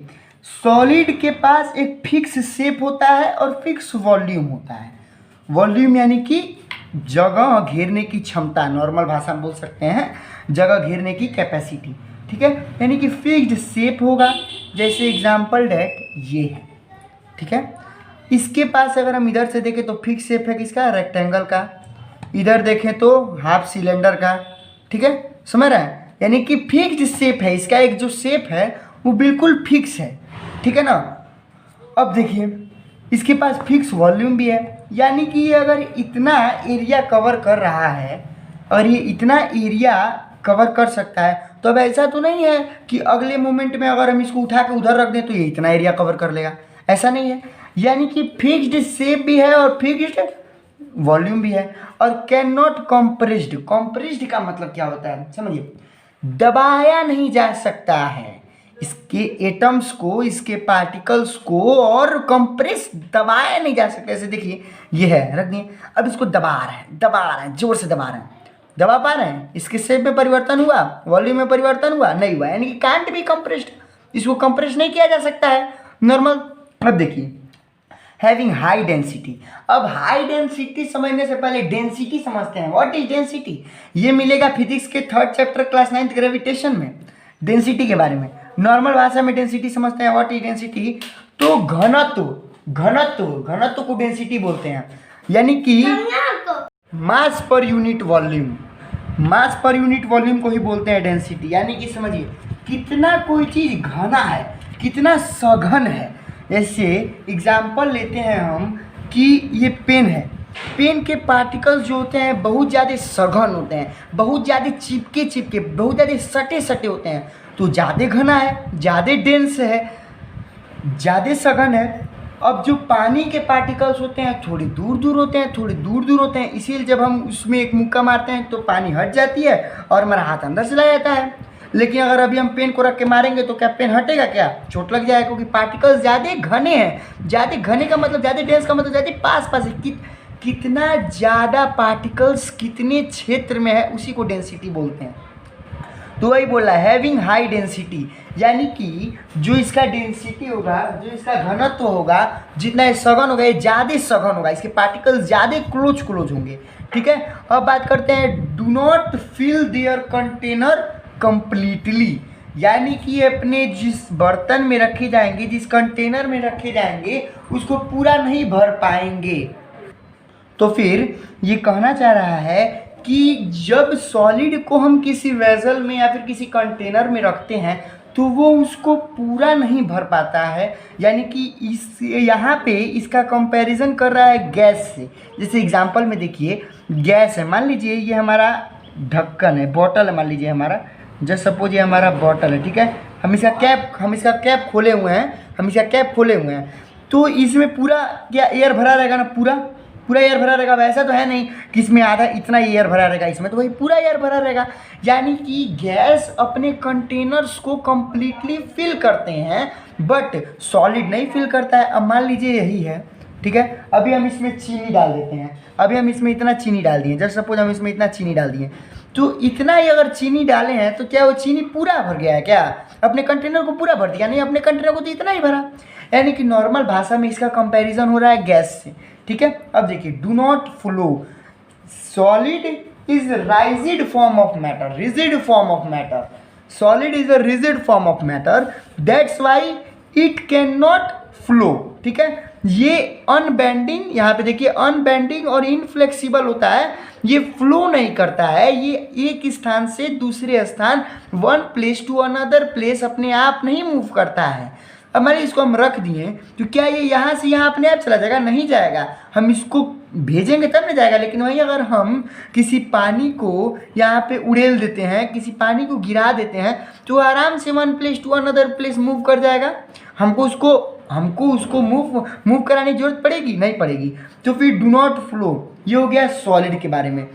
सॉलिड के पास एक फिक्स शेप होता है और फिक्स वॉल्यूम होता है। वॉल्यूम यानी कि जगह घेरने की क्षमता, नॉर्मल भाषा में बोल सकते हैं जगह घेरने की कैपेसिटी, ठीक है। यानी कि फिक्स्ड शेप होगा, जैसे एग्जाम्पल डेट ये है, ठीक है। इसके पास अगर हम इधर से देखें तो फिक्स शेप है किसका, रेक्टेंगल का। इधर देखें तो हाफ सिलेंडर का, ठीक है, समझ रहे हैं। यानी कि फिक्स्ड शेप है इसका, एक जो शेप है वो बिल्कुल फिक्स है, ठीक है ना। अब देखिए, इसके पास फिक्स वॉल्यूम भी है, यानी कि ये अगर इतना एरिया कवर कर रहा है और ये इतना एरिया कवर कर सकता है, तो अब ऐसा तो नहीं है कि अगले मोमेंट में अगर हम इसको उठा के उधर रख दें तो ये इतना एरिया कवर कर लेगा, ऐसा नहीं है। यानी कि फिक्स्ड शेप भी है और फिक्स्ड वॉल्यूम भी है। और कैन नॉट कॉम्प्रेस्ड, कॉम्प्रेस्ड का मतलब क्या होता है समझिए, दबाया नहीं जा सकता है इसके एटम्स को, इसके पार्टिकल्स को, और कंप्रेस दबाया नहीं जा सकता। ऐसे देखिए ये है, रख दिए, अब इसको दबा रहे हैं, जोर से दबा रहे हैं, दबा पा रहे हैं, इसके शेप में परिवर्तन हुआ, वॉल्यूम में परिवर्तन हुआ, नहीं हुआ, यानी कि कांट बी कंप्रेस्ड, इसको कंप्रेस नहीं किया जा सकता है नॉर्मल। अब देखिए, हैविंग हाई डेंसिटी। अब हाई डेंसिटी समझने से पहले डेंसिटी समझते हैं। व्हाट इज डेंसिटी, ये मिलेगा फिजिक्स के 3rd chapter class 9th gravitation में, डेंसिटी के बारे में। नॉर्मल भाषा में डेंसिटी समझते हैं, व्हाट इज डेंसिटी, तो घनत्व, घनत्व को डेंसिटी बोलते हैं, यानी कि मास पर यूनिट वॉल्यूम, मास पर यूनिट वॉल्यूम को ही बोलते हैं डेंसिटी। यानी कि समझिए कितना कोई चीज़ घना है, कितना सघन है। जैसे एग्जाम्पल लेते हैं हम कि ये पेन है, पेन के पार्टिकल्स जो होते हैं बहुत ज़्यादा सघन होते हैं, बहुत ज़्यादा चिपके, बहुत ज़्यादा सटे होते हैं, तो ज़्यादा घना है, ज़्यादा डेंस है, ज़्यादा सघन है। अब जो पानी के पार्टिकल्स होते हैं थोड़ी दूर होते हैं, इसीलिए जब हम उसमें एक मुक्का मारते हैं तो पानी हट जाती है और हमारा हाथ अंदर चला जाता है। लेकिन अगर अभी हम पेन को रख के मारेंगे तो क्या पेन हटेगा, क्या चोट लग जाएगा, क्योंकि पार्टिकल्स ज़्यादा घने हैं। ज़्यादा घने का मतलब, ज़्यादा डेंस का मतलब ज़्यादा पास है। कितना ज़्यादा पार्टिकल्स कितने क्षेत्र में है उसी को डेंसिटी बोलते हैं। तो वही बोल रहा है हैविंग हाई डेंसिटी, यानी कि जो इसका डेंसिटी होगा, जो इसका घनत्व होगा, जितना ये सघन होगा, ये ज़्यादा सघन होगा, इसके पार्टिकल्स ज़्यादा क्लोज होंगे, ठीक है। अब बात करते हैं do not fill their container completely, यानी कि अपने जिस बर्तन में रखे जाएंगे, जिस कंटेनर में रखे जाएंगे, उसको पूरा नहीं भर पाएंगे। तो फिर ये कहना चाह रहा है कि जब सॉलिड को हम किसी वेसल में या फिर किसी कंटेनर में रखते हैं तो वो उसको पूरा नहीं भर पाता है। यानी कि इस यहाँ पे इसका कंपैरिजन कर रहा है गैस से। जैसे एग्जांपल में देखिए, गैस है, मान लीजिए ये हमारा ढक्कन है, बॉटल है, मान लीजिए हमारा, जस्ट सपोज ये हमारा बॉटल है, ठीक है। हम इसका कैप खोले हुए हैं, तो इसमें पूरा क्या एयर भरा रहेगा ना, पूरा एयर भरा रहेगा। वैसा तो है नहीं कि इसमें आधा इतना एयर भरा रहेगा, इसमें तो वही पूरा एयर भरा रहेगा। यानी कि गैस अपने कंटेनर्स को कंप्लीटली फिल करते हैं, बट सॉलिड नहीं फिल करता है। अब मान लीजिए यही है, ठीक है। अभी हम इसमें चीनी डाल देते हैं, अभी हम इसमें इतना चीनी डाल दिए, जस्ट सपोज हम इसमें इतना चीनी डाल दिए, तो इतना ही अगर चीनी डाले हैं तो क्या वो चीनी पूरा भर गया है, क्या अपने कंटेनर को पूरा भर दिया? नहीं, अपने कंटेनर को तो इतना ही भरा। यानी कि नॉर्मल भाषा में इसका कंपैरिजन हो रहा है गैस से, ठीक है। अब देखिए, do not flow, solid is rigid form of matter, solid is a rigid form of matter, that's why it can not flow, ठीक है। ये अनबेंडिंग, यहाँ पे देखिए अनबेंडिंग और इनफ्लेक्सिबल होता है, ये फ्लो नहीं करता है, ये एक स्थान से दूसरे स्थान, one place to another place अपने आप नहीं मूव करता है। अब मान लीजिए इसको हम रख दिए तो क्या ये यहाँ से यहाँ अपने आप चला जाएगा? नहीं जाएगा, हम इसको भेजेंगे तब नहीं जाएगा। लेकिन वहीं अगर हम किसी पानी को यहाँ पे उड़ेल देते हैं, किसी पानी को गिरा देते हैं, तो आराम से one place to another place move कर जाएगा। हमको उसको मूव कराने की जरूरत पड़ेगी? नहीं पड़ेगी। तो फिर डू नॉट फ्लो, ये हो गया सॉलिड के बारे में।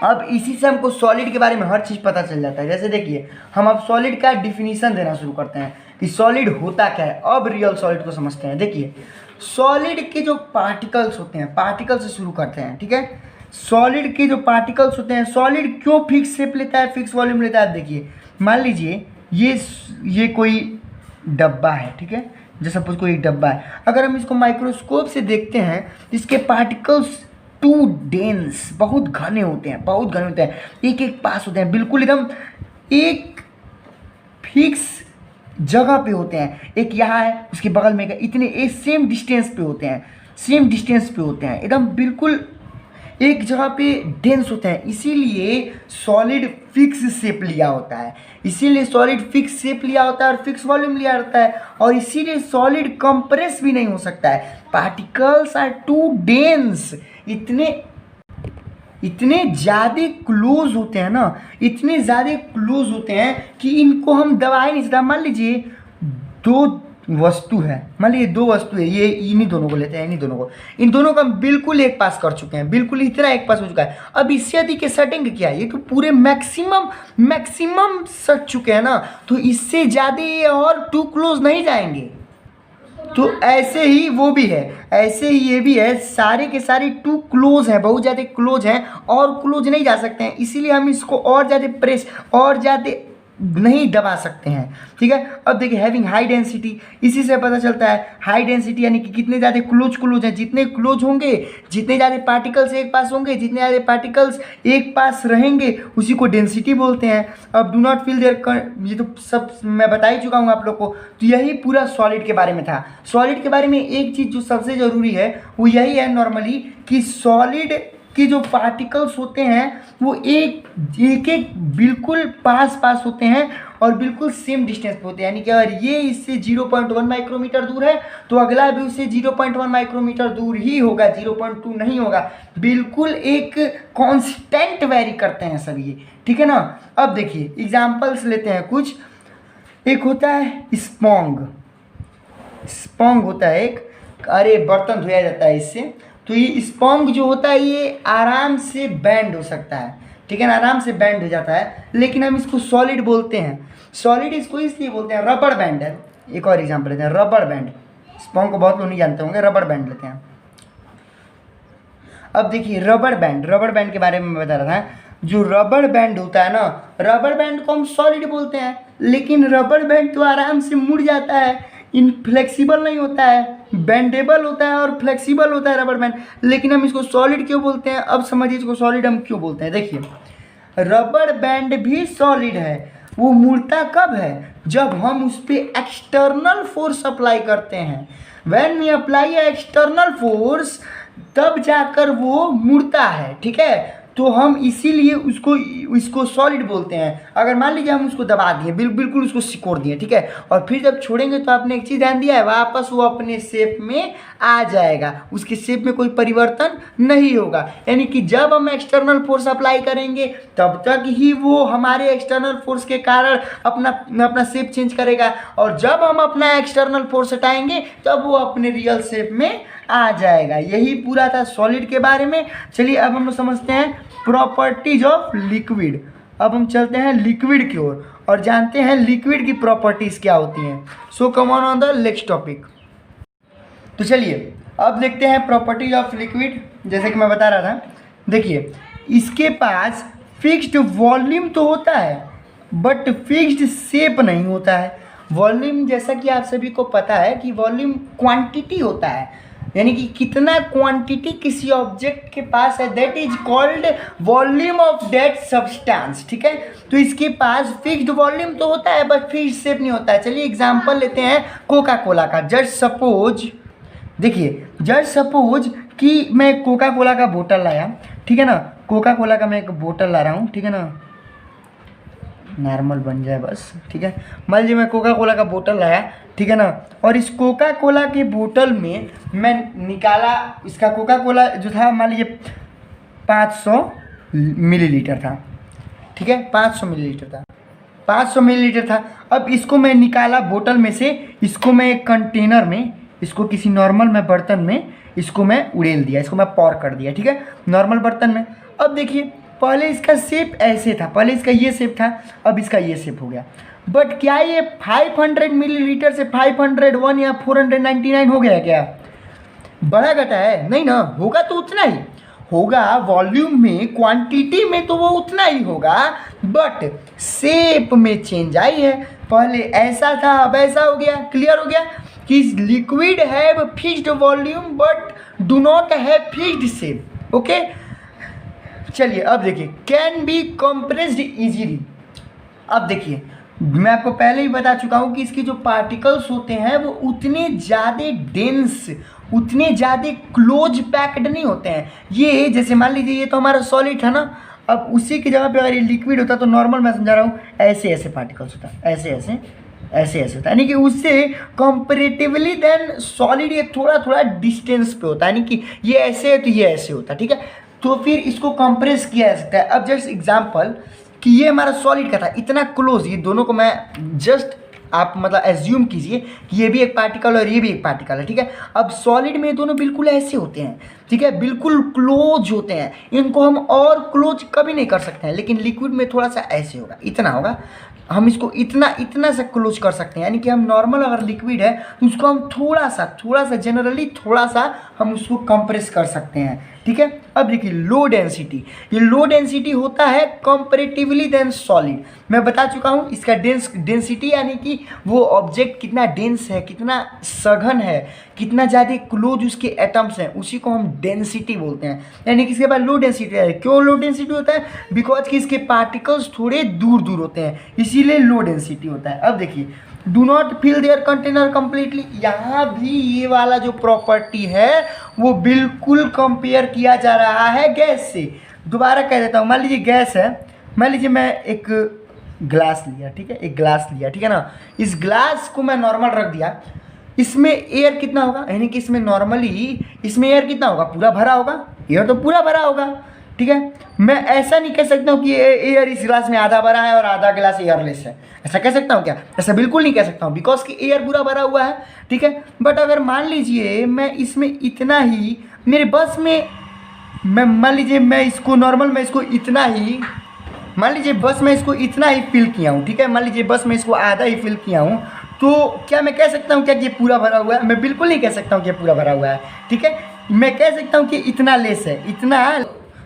अब इसी से हमको सॉलिड के बारे में हर चीज़ पता चल जाता है। जैसे देखिए हम अब सॉलिड का डिफिनीशन देना शुरू करते हैं कि सॉलिड होता क्या है। अब रियल सॉलिड को समझते हैं। देखिए सॉलिड के जो पार्टिकल्स होते हैं, पार्टिकल से शुरू करते हैं, ठीक है। सॉलिड के जो पार्टिकल्स होते हैं, सॉलिड क्यों फिक्स शेप लेता है, फिक्स वॉल्यूम लेता है। देखिए मान लीजिए ये कोई डब्बा है, ठीक है। जैसे सपोज कोई एक डब्बा है, अगर हम इसको माइक्रोस्कोप से देखते हैं इसके पार्टिकल्स टू डेंस, बहुत घने होते हैं, बहुत घने होते हैं, एक एक पास होते हैं, बिल्कुल एकदम एक फिक्स जगह पे होते हैं। एक यहाँ है, उसके बगल में इतने एक सेम डिस्टेंस पे होते हैं, सेम डिस्टेंस पे होते हैं, एकदम बिल्कुल एक जगह पे डेंस होते हैं। इसीलिए सॉलिड फिक्स शेप लिया होता है, इसीलिए सॉलिड फिक्स शेप लिया होता है और फिक्स वॉल्यूम लिया होता है। और इसीलिए सॉलिड कंप्रेस भी नहीं हो सकता है। पार्टिकल्स आर टू डेंस, इतने ज़्यादा क्लोज होते हैं ना, इतने ज़्यादा क्लोज होते हैं कि इनको हम दबा ही नहीं सकते। मान लीजिए दो वस्तु है, मान लीजिए दो वस्तु है, ये इन्हीं दोनों को लेते हैं, इन्हीं दोनों को, इन दोनों का हम बिल्कुल एक पास कर चुके हैं, बिल्कुल इतना एक पास हो चुका है। अब इससे अधिक के सटेंगे क्या, ये तो पूरे मैक्सिमम सट चुके हैं ना, तो इससे ज़्यादा ये और टू क्लोज नहीं जाएंगे। तो ऐसे ही वो भी है, ऐसे ही ये भी है, सारे के सारे टू क्लोज हैं, बहुत ज़्यादा क्लोज हैं और क्लोज नहीं जा सकते हैं। इसीलिए हम इसको और ज़्यादा प्रेस और ज़्यादा नहीं दबा सकते हैं, ठीक है। अब देखिए हैविंग हाई डेंसिटी, इसी से पता चलता है हाई डेंसिटी यानी कि कितने ज़्यादा क्लोज हैं। जितने क्लोज होंगे, जितने ज़्यादा पार्टिकल्स एक पास होंगे, जितने ज़्यादा पार्टिकल्स एक पास रहेंगे, उसी को डेंसिटी बोलते हैं। अब डू नॉट फील देयर, ये तो सब मैं बता ही चुका हूँ आप लोग को। तो यही पूरा सॉलिड के बारे में था। सॉलिड के बारे में एक चीज़ जो सबसे ज़रूरी है वो यही है नॉर्मली कि सॉलिड कि जो पार्टिकल्स होते हैं वो एक बिल्कुल पास होते हैं और बिल्कुल सेम डिस्टेंस पे होते हैं। यानी कि अगर ये इससे 0.1 माइक्रोमीटर दूर है तो अगला भी उससे 0.1 माइक्रोमीटर दूर ही होगा, 0.2 नहीं होगा। बिल्कुल एक कांस्टेंट वेरी करते हैं सब ये, ठीक है ना। अब देखिए एग्जाम्पल्स लेते हैं कुछ। एक होता है स्पॉन्ग, स्पॉन्ग होता है एक, अरे बर्तन धोया जाता है इससे। तो ये स्पॉन्ग जो होता है ये आराम से बैंड हो सकता है, ठीक है ना, आराम से बैंड हो जाता है, लेकिन हम इसको सॉलिड बोलते हैं। सॉलिड इसको इसलिए बोलते हैं, रबड़ बैंड है। एक और एग्जांपल लेते हैं, रबड़ बैंड। स्पॉन्ग को बहुत लोग नहीं जानते होंगे, रबड़ बैंड लेते हैं। अब देखिए रबड़ बैंड के बारे में मैं बता रहा था। जो रबड़ बैंड होता है ना, रबड़ बैंड को हम सॉलिड बोलते हैं, लेकिन रबड़ बैंड तो आराम से मुड़ जाता है, इनफ्लेक्सिबल नहीं होता है, बेंडेबल होता है और फ्लेक्सिबल होता है रबड़ बैंड। लेकिन हम इसको सॉलिड क्यों बोलते हैं, अब समझिए इसको सॉलिड हम क्यों बोलते हैं। देखिए रबड़ बैंड भी सॉलिड है, वो मुड़ता कब है, जब हम उस पर एक्सटर्नल फोर्स अप्लाई करते हैं। When we apply external force तब जाकर वो मुड़ता है, ठीक है। तो हम इसीलिए इसको सॉलिड बोलते हैं। अगर मान लीजिए हम उसको दबा दिए, बिल्कुल उसको सिकोड़ दिए, ठीक है, और फिर जब छोड़ेंगे तो आपने एक चीज़ ध्यान दिया है, वापस वो अपने शेप में आ जाएगा, उसके शेप में कोई परिवर्तन नहीं होगा। यानी कि जब हम एक्सटर्नल फोर्स अप्लाई करेंगे तब तक ही वो हमारे एक्सटर्नल फोर्स के कारण अपना शेप चेंज करेगा, और जब हम अपना एक्सटर्नल फोर्स हटाएंगे तब वो अपने रियल शेप में आ जाएगा। यही पूरा था सॉलिड के बारे में। चलिए अब हम लोग समझते हैं प्रॉपर्टीज ऑफ लिक्विड। अब हम चलते हैं लिक्विड की ओर और जानते हैं लिक्विड की प्रॉपर्टीज क्या होती हैं। So come on the next topic. तो चलिए अब देखते हैं प्रॉपर्टीज ऑफ लिक्विड। जैसे कि मैं बता रहा था, देखिए इसके पास फिक्स्ड वॉल्यूम तो होता है बट फिक्स्ड शेप नहीं होता है। वॉल्यूम जैसा कि आप सभी को पता है कि वॉल्यूम क्वांटिटी होता है, यानी कि कितना क्वांटिटी किसी ऑब्जेक्ट के पास है, that is called volume of that substance, ठीक है। तो इसके पास फिक्स्ड वॉल्यूम तो होता है बट फिक्स्ड शेप नहीं होता है। चलिए एग्जांपल लेते हैं कोका कोला का। जस्ट सपोज, देखिए जस्ट सपोज कि मैं कोका कोला का बोतल लाया, ठीक है ना, कोका कोला का मैं एक बोतल ला रहा हूँ, ठीक है ना, नॉर्मल बन जाए बस, ठीक है। मान लीजिए मैं कोका कोला का बोतल लाया, ठीक है ना, और इस कोका कोला के बोतल में मैं निकाला, इसका कोका कोला जो था मान लीजिए 500 मिलीलीटर था, ठीक है, 500 मिलीलीटर था, 500 मिलीलीटर था। अब इसको मैं निकाला बोतल में से, इसको मैं एक कंटेनर में, इसको किसी नॉर्मल में बर्तन में इसको मैं उड़ेल दिया, इसको मैं पॉर कर दिया, ठीक है, नॉर्मल बर्तन में। अब देखिए पहले इसका शेप ऐसे था, पहले इसका ये शेप था, अब इसका ये शेप हो गया। बट क्या ये 500 मिलीलीटर से 501 या 499 हो गया क्या? बड़ा घटा है? नहीं ना, होगा तो उतना ही होगा, वॉल्यूम में, क्वांटिटी में तो वो उतना ही होगा, बट शेप में चेंज आई है। पहले ऐसा था, अब ऐसा हो गया। क्लियर हो गया कि liquid have fixed volume but do not have fixed shape. Okay, चलिए अब देखिए, कैन बी कंप्रेस्ड इजीली। अब देखिए, मैं आपको पहले ही बता चुका हूँ कि इसके जो पार्टिकल्स होते हैं वो उतने ज़्यादा डेंस, उतने ज़्यादा क्लोज पैक्ड नहीं होते हैं। ये जैसे मान लीजिए ये तो हमारा सॉलिड है ना, अब उसी की जगह पे अगर ये लिक्विड होता तो नॉर्मल, मैं समझा रहा हूँ, ऐसे ऐसे पार्टिकल्स होता, ऐसे ऐसे ऐसे ऐसे होता है, यानी कि उससे कंपेरेटिवली देन सॉलिड ये थोड़ा थोड़ा डिस्टेंस पे होता है, यानी कि ये ऐसे है तो ये ऐसे होता है। ठीक है, तो फिर इसको कंप्रेस किया जा सकता है। अब जस्ट एग्जाम्पल कि ये हमारा सॉलिड का था, इतना क्लोज, ये दोनों को मैं जस्ट आप मतलब एज्यूम कीजिए कि ये भी एक पार्टिकल और ये भी एक पार्टिकल है। ठीक है, अब सॉलिड में ये दोनों बिल्कुल ऐसे होते हैं, ठीक है, बिल्कुल क्लोज होते हैं, इनको हम और क्लोज कभी नहीं कर सकते हैं। लेकिन लिक्विड में थोड़ा सा ऐसे होगा, इतना होगा, हम इसको इतना इतना सा क्लोज कर सकते हैं। यानी कि हम नॉर्मल अगर लिक्विड है तो उसको हम थोड़ा सा जनरली थोड़ा सा हम उसको कंप्रेस कर सकते हैं। ठीक है, अब देखिए लो डेंसिटी, ये लो डेंसिटी होता है कंपैरेटिवली देन सॉलिड। मैं बता चुका हूँ इसका डेंसिटी यानी कि वो ऑब्जेक्ट कितना डेंस है, कितना सघन है, कितना ज़्यादा क्लोज उसके एटम्स हैं, उसी को हम डेंसिटी बोलते हैं। यानी कि इसके बाद लो डेंसिटी है। क्यों लो डेंसिटी होता है? बिकॉज कि इसके पार्टिकल्स थोड़े दूर दूर होते हैं, इसीलिए लो डेंसिटी होता है। अब देखिए, do not fill their container completely, यहाँ भी ये वाला जो प्रॉपर्टी है वो बिल्कुल कंपेयर किया जा रहा है गैस से। दोबारा कह देता हूँ, मान लीजिए गैस है, मान लीजिए मैं एक ग्लास लिया, ठीक है, एक ग्लास लिया, ठीक है ना, इस ग्लास को मैं नॉर्मल रख दिया, इसमें एयर कितना होगा, यानी कि इसमें नॉर्मली इसमें एयर कितना होगा, पूरा भरा होगा, एयर तो पूरा भरा होगा। ठीक है, मैं ऐसा नहीं कह सकता हूँ कि एयर इस गिलास में आधा भरा है और आधा गिलास एयरलेस है, ऐसा कह सकता हूँ क्या? ऐसा बिल्कुल नहीं कह सकता हूँ, बिकॉज कि एयर पूरा भरा हुआ है। ठीक है, बट अगर मान लीजिए मैं इसमें इतना ही मेरे बस में, मैं मान लीजिए मैं इसको नॉर्मल, मैं इसको इतना ही, मान लीजिए बस मैं इसको इतना ही फिल किया हूँ, ठीक है, मान लीजिए बस मैं इसको आधा ही फिल किया हूँ, तो क्या मैं कह सकता हूँ क्या कि ये पूरा भरा हुआ है? मैं बिल्कुल नहीं कह सकता हूँ कि ये पूरा भरा हुआ है। ठीक है, मैं कह सकता हूँ कि इतना लेस है, इतना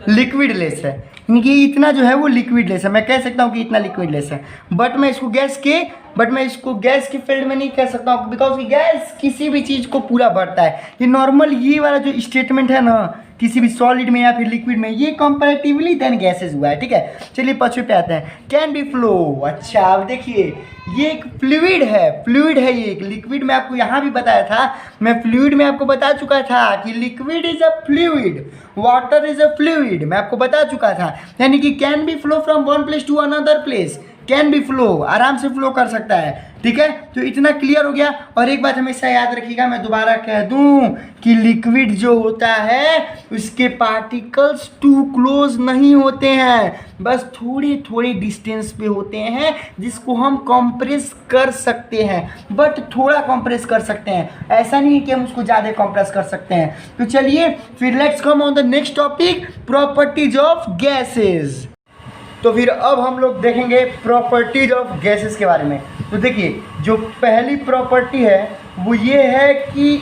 लिक्विड लेस है, यानी कि इतना जो है वो लिक्विड लेस है, मैं कह सकता हूँ कि इतना लिक्विड लेस है। बट मैं इसको गैस के फील्ड में नहीं कह सकता हूँ, बिकॉज गैस किसी भी चीज़ को पूरा भरता है। ये नॉर्मल ये वाला जो स्टेटमेंट है ना, किसी भी सॉलिड में या फिर लिक्विड में, ये कंपैरेटिवली देन गैसेज हुआ है। ठीक है, चलिए पांचवें पे आते हैं, कैन बी फ्लो। अच्छा, अब देखिए ये एक फ्लूइड है, ये एक लिक्विड में आपको यहाँ भी बताया था, मैं फ्लूइड में आपको बता चुका था कि liquid is a fluid, water is a fluid, मैं आपको बता चुका था। यानी कि can be flow from one place to another place, can be flow, आराम से फ्लो कर सकता है। ठीक है, तो इतना क्लियर हो गया। और एक बात हमेशा याद रखिएगा, मैं दोबारा कह दूं कि लिक्विड जो होता है उसके पार्टिकल्स टू क्लोज नहीं होते हैं, बस थोड़े थोड़े डिस्टेंस पे होते हैं, जिसको हम कंप्रेस कर सकते हैं, बट थोड़ा कंप्रेस कर सकते हैं, ऐसा नहीं है कि हम उसको ज़्यादा कंप्रेस कर सकते हैं। तो चलिए फिर let's come on the next topic, properties of gases. तो फिर अब हम लोग देखेंगे प्रॉपर्टीज ऑफ गैसेस के बारे में। तो देखिए, जो पहली प्रॉपर्टी है वो ये है कि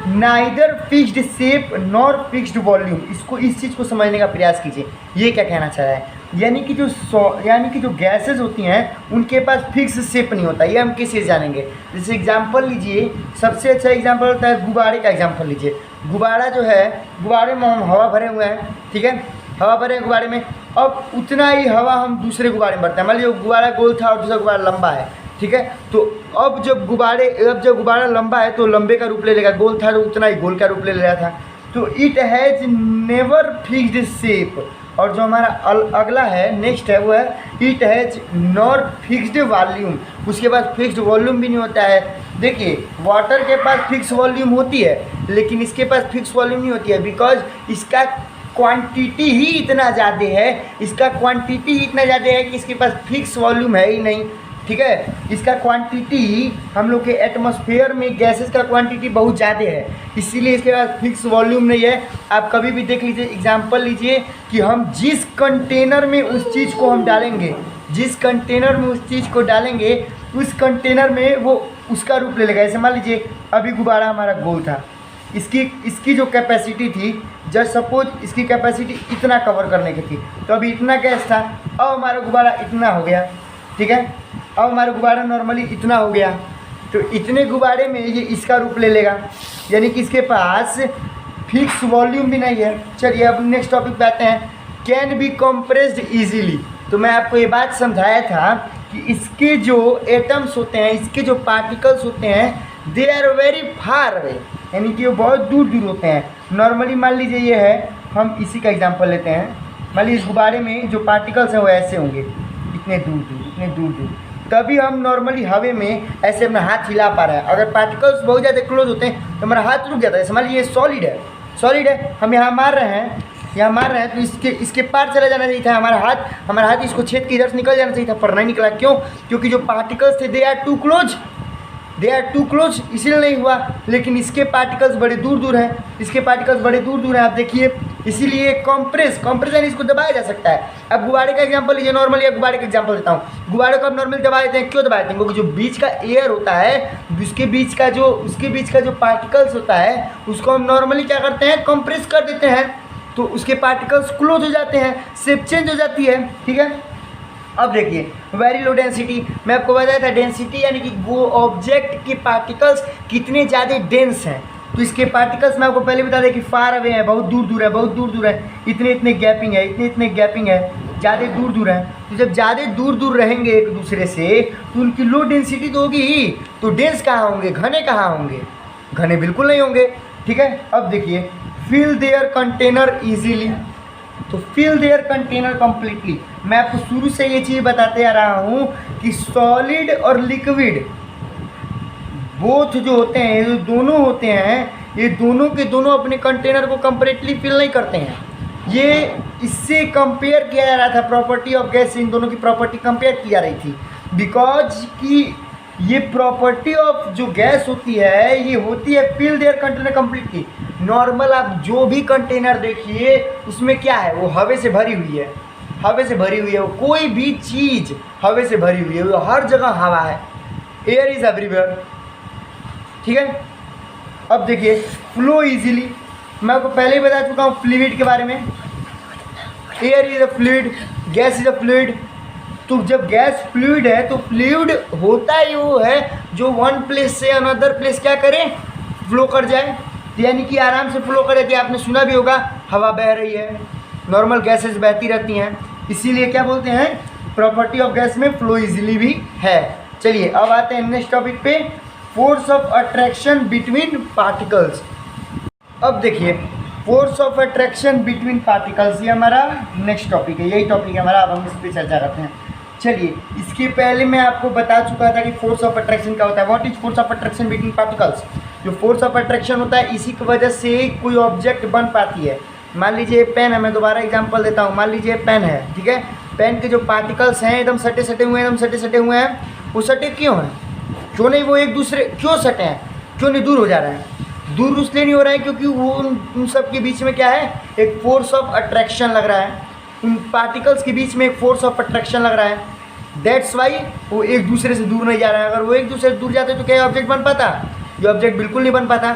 neither fixed shape nor fixed volume. इसको, इस चीज़ को समझने का प्रयास कीजिए, ये क्या कहना चाह रहा है। यानी कि जो गैसेस होती हैं उनके पास फिक्स शेप नहीं होता। ये हम किससे जानेंगे? जैसे एग्जांपल लीजिए, सबसे अच्छा एग्जांपल होता है गुब्बारे का एग्जांपल लीजिए। गुब्बारा जो है, गुब्बारे में हम हवा भरे हुए हैं, ठीक है, हवा भरे हैं गुब्बारे में, अब उतना ही हवा हम दूसरे गुब्बारे में भरते हैं। मान लीजिए गुब्बारा गोल था और दूसरा गुब्बारा लंबा है, ठीक है, तो अब जब गुब्बारा लंबा है तो लंबे का रूप ले लेगा, गोल था तो उतना ही गोल का रूप ले रहा था। तो it has never fixed shape. और जो हमारा अगला है, नेक्स्ट है, वो है it has not fixed volume. उसके पास फिक्स्ड वॉल्यूम भी नहीं होता है। देखिए, वाटर के पास फिक्स वॉल्यूम होती है, लेकिन इसके पास फिक्स वॉल्यूम नहीं होती है, बिकॉज इसका क्वांटिटी ही इतना ज़्यादा है, कि इसके पास फिक्स वॉल्यूम है ही नहीं। ठीक है। इसका क्वांटिटी हम लोग के एटमॉस्फेयर में गैसेस का क्वांटिटी बहुत ज़्यादा है, इसीलिए इसके पास फिक्स वॉल्यूम नहीं है। आप कभी भी देख लीजिए, एग्जांपल लीजिए कि हम जिस कंटेनर में उस चीज़ को हम डालेंगे, जिस कंटेनर में उस चीज़ को डालेंगे, उस कंटेनर में वो उसका रूप ले लेगा। ऐसे मान लीजिए अभी गुब्बारा हमारा गोल था, इसकी जो कैपेसिटी थी, जस्ट सपोज इसकी कैपेसिटी इतना कवर करने की थी, तो अभी इतना गैस था, अब हमारा गुब्बारा इतना हो गया, ठीक है। अब हमारा गुब्बारा नॉर्मली इतना हो गया, तो इतने गुब्बारे में ये इसका रूप ले लेगा, यानी कि इसके पास फिक्स वॉल्यूम भी नहीं है। चलिए अब नेक्स्ट टॉपिक पे आते हैं, कैन बी कंप्रेस्ड इजीली। तो मैं आपको ये बात समझाया था कि इसके जो एटम्स होते हैं, इसके जो पार्टिकल्स होते हैं, they are very far away, यानी कि वो बहुत दूर दूर होते हैं। नॉर्मली मान लीजिए ये है, हम इसी का एग्जांपल लेते हैं, मान लीजिए इस गुब्बारे में जो पार्टिकल्स हैं वो ऐसे होंगे, इतने दूर दूर, इतने दूर दूर। तभी हम नॉर्मली हवे में ऐसे अपना हाथ हिला पा रहे हैं। अगर पार्टिकल्स बहुत ज़्यादा क्लोज होते हैं तो हमारा हाथ रुक जाता है। मान लीजिए ये सॉलिड है, सॉलिड है, हम यहाँ मार रहे हैं, यहाँ मार रहे हैं, तो इसके पार चला जाना चाहिए था हमारा हाथ इसको छेद के इधर से निकल जाना चाहिए था, पर नहीं निकला। क्यों? क्योंकि जो पार्टिकल्स थे दे आर टू क्लोज, इसीलिए नहीं हुआ। लेकिन इसके पार्टिकल्स बड़े दूर दूर हैं, इसके पार्टिकल्स बड़े दूर दूर हैं, आप देखिए, इसीलिए कंप्रेशन इसको दबाया जा सकता है। अब गुब्बारे का एग्जांपल लीजिए, नॉर्मली गुब्बारे का एग्जांपल देता हूँ। गुब्बारे को आप नॉर्मली दबा देते हैं, क्यों दबा देते हैं? क्योंकि जो बीच का एयर होता है, उसके बीच का जो पार्टिकल्स होता है, उसको हम नॉर्मली क्या करते हैं, कंप्रेस कर देते हैं, तो उसके पार्टिकल्स क्लोज हो जाते हैं, शेप चेंज हो जाती है, ठीक है। अब देखिए वेरी लो डेंसिटी, मैं आपको बताया था डेंसिटी यानी कि वो ऑब्जेक्ट के पार्टिकल्स कितने ज़्यादा डेंस हैं। तो इसके पार्टिकल्स मैं आपको पहले बता दें कि फार अवे है, बहुत दूर दूर है, बहुत दूर दूर है, इतने गैपिंग है, इतने गैपिंग है, ज़्यादा दूर दूर है। तो जब ज़्यादा दूर दूर रहेंगे एक दूसरे से तो उनकी लो डेंसिटी तो होगी ही, तो डेंस कहाँ होंगे, घने कहाँ होंगे? घने बिल्कुल नहीं होंगे, ठीक है। अब देखिए फिल देयर कंटेनर ईजीली, तो फिल देयर कंटेनर कम्प्लीटली। मैं आपको शुरू से ये चीज़ बताते आ रहा हूँ कि सॉलिड और लिक्विड बोथ जो होते हैं, जो दोनों होते हैं, ये दोनों के दोनों अपने कंटेनर को कम्प्लीटली फिल नहीं करते हैं। ये इससे कंपेयर किया जा रहा था, प्रॉपर्टी ऑफ गैस, इन दोनों की प्रॉपर्टी कंपेयर की जा रही थी, बिकॉज कि ये प्रॉपर्टी ऑफ जो गैस होती है, ये होती है fill their container completely. Normal आप जो भी कंटेनर देखिए उसमें क्या है, वो हवा से भरी हुई है, हवा से भरी हुई है। वो कोई भी चीज़ हवा से भरी हुई है, वो हर जगह हवा है, एयर इज एवरीवेयर, ठीक है। अब देखिए फ्लो इजीली, मैं आपको पहले ही बता चुका हूँ फ्लूइड के बारे में, air is a fluid, gas is a fluid. तो जब गैस फ्लूइड है तो फ्लूइड होता ही वो है जो वन प्लेस से अनदर प्लेस क्या करे, फ्लो कर जाए, यानी कि आराम से फ्लो कर जाती है। आपने सुना भी होगा हवा बह रही है, नॉर्मल गैसेस बहती रहती हैं, इसीलिए क्या बोलते हैं, प्रॉपर्टी ऑफ गैस में फ्लो इजीली भी है। चलिए अब आते हैं नेक्स्ट टॉपिक पे, force of attraction between particles. अब देखिए force of attraction between particles, ये हमारा नेक्स्ट टॉपिक है, यही टॉपिक है हमारा। अब हम इस पर चर्चा करते हैं। चलिए इसके पहले मैं आपको बता चुका था कि फोर्स ऑफ अट्रैक्शन क्या होता है, what is force of attraction between particles. जो फोर्स ऑफ अट्रैक्शन होता है, इसी की वजह से कोई ऑब्जेक्ट बन पाती है। मान लीजिए पेन है, मैं दोबारा एग्जांपल देता हूँ, मान लीजिए पेन है, ठीक है। पेन के जो पार्टिकल्स हैं एकदम सटे सटे हुए हैं, एकदम सटे सटे हुए हैं। वो सटे क्यों हैं, क्यों नहीं, वो एक दूसरे क्यों सटे हैं, क्यों नहीं दूर हो जा रहे हैं? दूर इसलिए नहीं हो रहा है क्योंकि वो उन सब के बीच में क्या है, एक फोर्स ऑफ अट्रैक्शन लग रहा है। उन पार्टिकल्स के बीच में एक फोर्स ऑफ अट्रैक्शन लग रहा है, दैट्स वाई वो एक दूसरे से दूर नहीं जा रहा है। अगर वो एक दूसरे से दूर जाते तो क्या ऑब्जेक्ट बन पाता? ये ऑब्जेक्ट बिल्कुल नहीं बन पाता,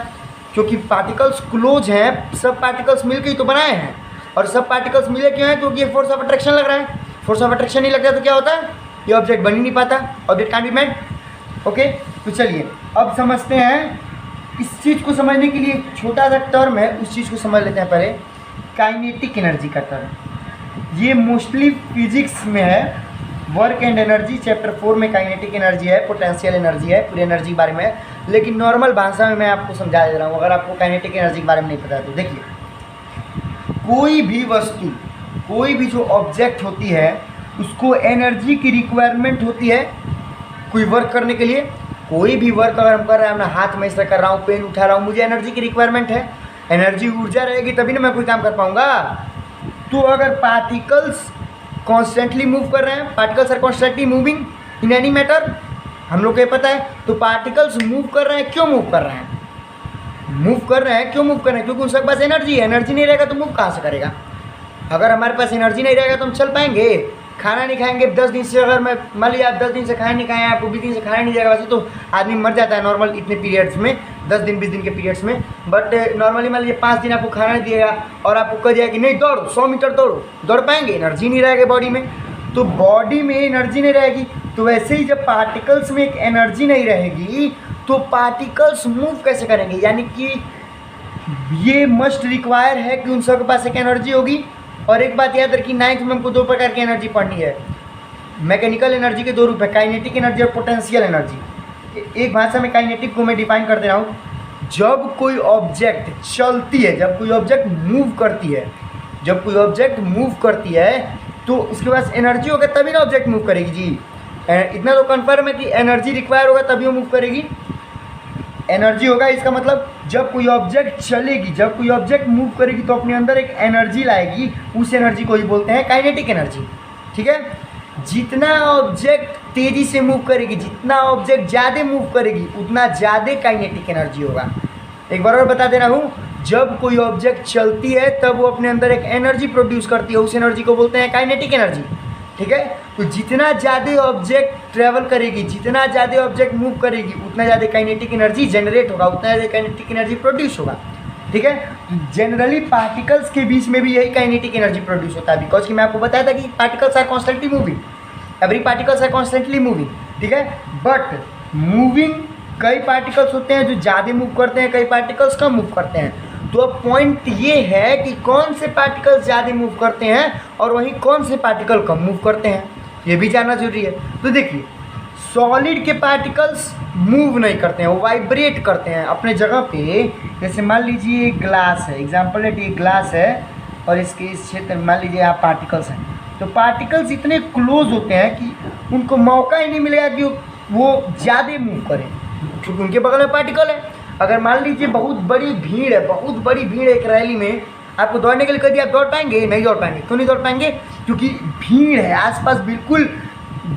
क्योंकि पार्टिकल्स क्लोज हैं, सब पार्टिकल्स मिलकर ही तो बनाए हैं। और सब पार्टिकल्स मिले क्यों हैं? क्योंकि ये फोर्स ऑफ अट्रैक्शन लग रहा है। फोर्स ऑफ अट्रैक्शन नहीं लगता तो क्या होता है, ये ऑब्जेक्ट बन ही नहीं पाता, object can be made. Okay, तो चलिए अब समझते हैं, इस चीज़ को समझने के लिए एक छोटा सा टर्म है, उस चीज़ को समझ लेते हैं पहले। काइनेटिक एनर्जी का टर्म, ये मोस्टली फिजिक्स में है, वर्क एंड एनर्जी चैप्टर 4 में काइनेटिक एनर्जी है, पोटेंशियल एनर्जी है, पूरी एनर्जी के बारे में है। लेकिन नॉर्मल भाषा में मैं आपको समझा दे रहा हूँ, अगर आपको काइनेटिक एनर्जी के बारे में नहीं पता है तो देखिए, कोई भी वस्तु, कोई भी जो ऑब्जेक्ट होती है उसको एनर्जी की रिक्वायरमेंट होती है कोई वर्क करने के लिए। कोई भी वर्क अगर हम कर रहे हैं, अपना हाथ में ऐसा कर रहा हूँ, पेन उठा रहा हूँ, मुझे एनर्जी की रिक्वायरमेंट है। एनर्जी ऊर्जा रहेगी तभी ना मैं कोई काम कर पाऊँगा। तो अगर पार्टिकल्स कॉन्स्टेंटली मूव कर रहे हैं, particles are constantly moving, in any matter, हम लोग को ये पता है। तो पार्टिकल्स मूव कर रहे हैं, क्यों मूव कर रहे हैं? मूव कर रहे हैं, क्यों मूव कर रहे हैं? क्योंकि उनके पास एनर्जी है। एनर्जी नहीं रहेगा तो मूव कहाँ से करेगा? अगर हमारे पास एनर्जी नहीं रहेगा तो हम चल पाएंगे? खाना नहीं खाएंगे 10 दिन से, अगर मैं मान लिया आप 10 दिन से खाना नहीं खाए, आपको 20 दिन से खाना नहीं जाएगा, वैसे तो आदमी मर जाता है नॉर्मल इतने पीरियड्स में, 10 दिन 20 दिन के पीरियड्स में। बट नॉर्मली मान लीजिए 5 दिन आपको खाना नहीं दिएगा और आपको कह दिया कि नहीं दौड़ो 100 मीटर दौड़ो, दौड़ पाएंगे? एनर्जी नहीं रहेगी बॉडी में। तो बॉडी में एनर्जी नहीं रहेगी, तो वैसे ही जब पार्टिकल्स में एक एनर्जी नहीं रहेगी तो पार्टिकल्स मूव कैसे करेंगे? यानी कि ये मस्ट रिक्वायर है कि उन सबके पास एक एनर्जी होगी। और एक बात याद रखिए, 9th में हमको 2 प्रकार की एनर्जी पढ़नी है। मैकेनिकल एनर्जी के 2 रूप है, काइनेटिक एनर्जी और पोटेंशियल एनर्जी। एक भाषा में काइनेटिक को मैं डिफाइन कर दे रहा हूँ। जब कोई ऑब्जेक्ट चलती है, जब कोई ऑब्जेक्ट मूव करती है, जब कोई ऑब्जेक्ट मूव करती है तो उसके पास एनर्जी होगा तभी ना ऑब्जेक्ट मूव करेगी जी। इतना तो कन्फर्म है कि एनर्जी रिक्वायर होगा तभी वो मूव करेगी। एनर्जी होगा, इसका मतलब जब कोई ऑब्जेक्ट चलेगी, जब कोई ऑब्जेक्ट मूव करेगी तो अपने अंदर एक एनर्जी लाएगी, उस एनर्जी को ही बोलते हैं काइनेटिक एनर्जी। ठीक है, जितना ऑब्जेक्ट तेज़ी से मूव करेगी, जितना ऑब्जेक्ट ज़्यादा मूव करेगी, उतना ज़्यादा काइनेटिक एनर्जी होगा। एक बार और बता दे रहा हूँ, जब कोई ऑब्जेक्ट चलती है तब वो अपने अंदर एक एनर्जी प्रोड्यूस करती है, उस एनर्जी को बोलते हैं काइनेटिक एनर्जी। ठीक है, तो जितना ज़्यादा ऑब्जेक्ट ट्रैवल करेगी, जितना ज़्यादा ऑब्जेक्ट मूव करेगी, उतना ज़्यादा काइनेटिक एनर्जी जनरेट होगा, उतना ज़्यादा काइनेटिक एनर्जी प्रोड्यूस होगा। ठीक है, तो जनरली पार्टिकल्स के बीच में भी यही काइनेटिक एनर्जी प्रोड्यूस होता है, बिकॉज कि मैं आपको बताया था कि particles are constantly moving, every particles are constantly moving. ठीक है, बट मूविंग कई पार्टिकल्स होते हैं जो ज़्यादा मूव करते हैं, कई पार्टिकल्स कम मूव करते हैं। तो अब पॉइंट ये है कि कौन से पार्टिकल्स ज़्यादा मूव करते हैं और वहीं कौन से पार्टिकल कम मूव करते हैं, ये भी जानना जरूरी है। तो देखिए, सॉलिड के पार्टिकल्स मूव नहीं करते हैं, वो वाइब्रेट करते हैं अपने जगह पे। जैसे मान लीजिए एक ग्लास है, एग्जाम्पल है, एक ग्लास है और इसके इस क्षेत्र में मान लीजिए यहाँ पार्टिकल्स हैं। तो पार्टिकल्स इतने क्लोज होते हैं कि उनको मौका ही नहीं मिलेगा कि वो ज़्यादा मूव करें, क्योंकि उनके बगल में पार्टिकल है। अगर मान लीजिए बहुत बड़ी भीड़ है, बहुत बड़ी भीड़ है एक रैली में, आपको दौड़ने के लिए कह दिया, आप दौड़ पाएंगे? नहीं दौड़ पाएंगे। क्यों नहीं दौड़ पाएंगे? क्योंकि भीड़ है, आसपास बिल्कुल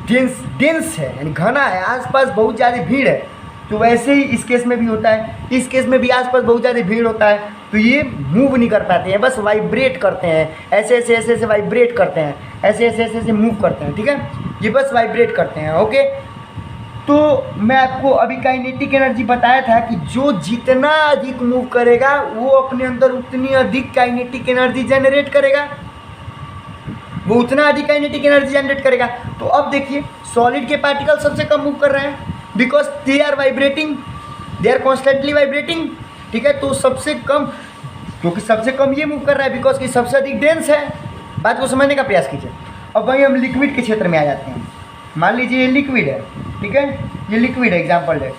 डेंस है, यानी घना है, आसपास बहुत ज़्यादा भीड़ है। तो वैसे ही इस केस में भी होता है, इस केस में भी आसपास बहुत ज़्यादा भीड़ होता है, तो ये मूव नहीं कर पाते हैं, बस वाइब्रेट करते हैं, ऐसे ऐसे ऐसे ऐसे वाइब्रेट करते हैं, ऐसे ऐसे ऐसे ऐसे मूव करते हैं। ठीक है, ये बस वाइब्रेट करते हैं। ओके, तो मैं आपको अभी काइनेटिक एनर्जी बताया था कि जो जितना अधिक मूव करेगा वो अपने अंदर उतनी अधिक काइनेटिक एनर्जी जनरेट करेगा, वो उतना अधिक काइनेटिक एनर्जी जनरेट करेगा। तो अब देखिए, सॉलिड के पार्टिकल सबसे कम मूव कर रहे हैं because they are vibrating, they are constantly vibrating. ठीक है, तो सबसे कम, क्योंकि सबसे कम ये मूव कर रहा है बिकॉज कि सबसे अधिक डेंस है। बात को समझने का प्रयास कीजिए। अब वहीं हम लिक्विड के क्षेत्र में आ जाते हैं। मान लीजिए ये लिक्विड है, ठीक है, ये लिक्विड है, एग्जाम्पल है,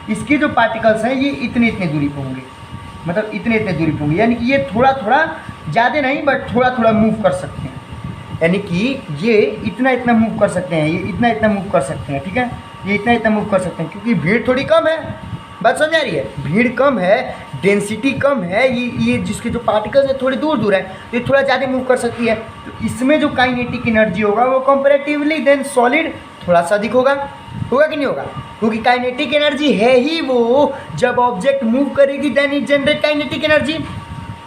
इसके जो पार्टिकल्स हैं ये इतने इतने दूरी पर होंगे, मतलब इतने इतने दूरी पर होंगे, यानी कि ये थोड़ा थोड़ा, ज़्यादा नहीं बट थोड़ा थोड़ा मूव कर सकते हैं, यानी कि ये इतना इतना मूव कर सकते हैं, ये इतना इतना मूव कर सकते हैं। ठीक है, ये इतना इतना मूव कर सकते हैं क्योंकि भीड़ थोड़ी कम है। बात समझ आ रही है? भीड़ कम है, डेंसिटी कम है, ये जिसके जो पार्टिकल्स हैं थोड़ी दूर दूर है, तो ये थोड़ा ज़्यादा मूव कर सकती है। तो इसमें जो काइनेटिक एनर्जी होगा वो कंपैरेटिवली देन सॉलिड थोड़ा सा अधिक होगा कि नहीं होगा? क्योंकि काइनेटिक एनर्जी है ही वो, जब ऑब्जेक्ट मूव करेगी then it generate kinetic energy.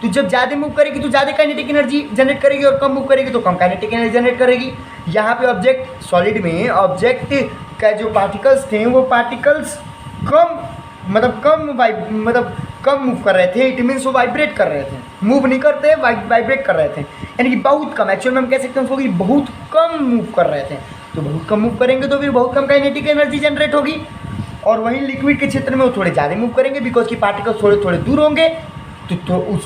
तो जब ज़्यादा मूव करेगी तो ज़्यादा काइनेटिक एनर्जी जनरेट करेगी और कम मूव करेगी तो कम काइनेटिक एनर्जी जनरेट करेगी। यहाँ पे ऑब्जेक्ट, सॉलिड में ऑब्जेक्ट का जो पार्टिकल्स थे वो पार्टिकल्स कम मूव कर रहे थे। इट मीन्स वो वाइब्रेट कर रहे थे, मूव नहीं करते, वाइब्रेट कर रहे थे, यानी कि बहुत कम, एक्चुअल में हम कह सकते हैं उसको कि बहुत कम मूव कर रहे थे। तो बहुत कम मूव करेंगे तो फिर बहुत कम काइनेटिक एनर्जी जनरेट होगी। और वहीं लिक्विड के क्षेत्र में वो थोड़े ज़्यादा मूव करेंगे बिकॉज की पार्टिकल्स थोड़े थोड़े दूर होंगे, तो उस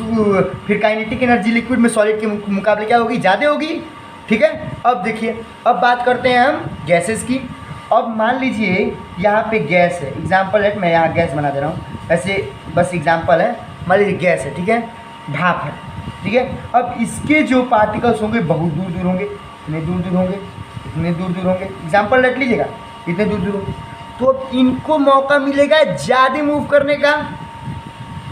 फिर काइनेटिक एनर्जी लिक्विड में सॉलिड के मुकाबले क्या होगी? ज़्यादा होगी। ठीक है, अब देखिए, अब बात करते हैं हम गैसेस की। अब मान लीजिए यहाँ पे गैस है, एग्जाम्पल है, मैं यहाँ गैस बना दे रहा हूँ, ऐसे बस एग्जाम्पल है। मान लीजिए गैस है, ठीक है, भाप है, ठीक है। अब इसके जो पार्टिकल्स होंगे बहुत दूर दूर होंगे, इतने दूर दूर होंगे, इतने दूर दूर होंगे, एग्जाम्पल रख लीजिएगा, इतने दूर दूर होंगे। तो अब इनको मौका मिलेगा ज़्यादा मूव करने का,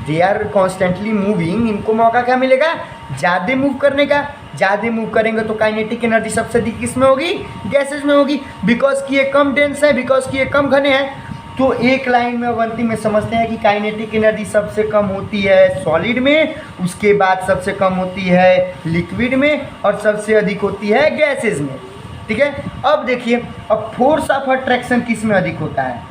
दे आर कॉन्स्टेंटली मूविंग, इनको मौका क्या मिलेगा? ज़्यादा मूव करने का। ज़्यादा मूव करेंगे तो काइनेटिक एनर्जी सबसे अधिक किस में होगी, गैसेज में होगी, बिकॉज कि ये कम डेंस है, बिकॉज कि ये कम घने हैं। तो एक लाइन में अवंती में समझते हैं कि काइनेटिक एनर्जी सबसे कम होती है सॉलिड में, उसके बाद सबसे कम होती है लिक्विड में, और सबसे अधिक होती है गैसेज में। ठीक है, अब देखिए, अब फोर्स ऑफ अट्रैक्शन किस में अधिक होता है,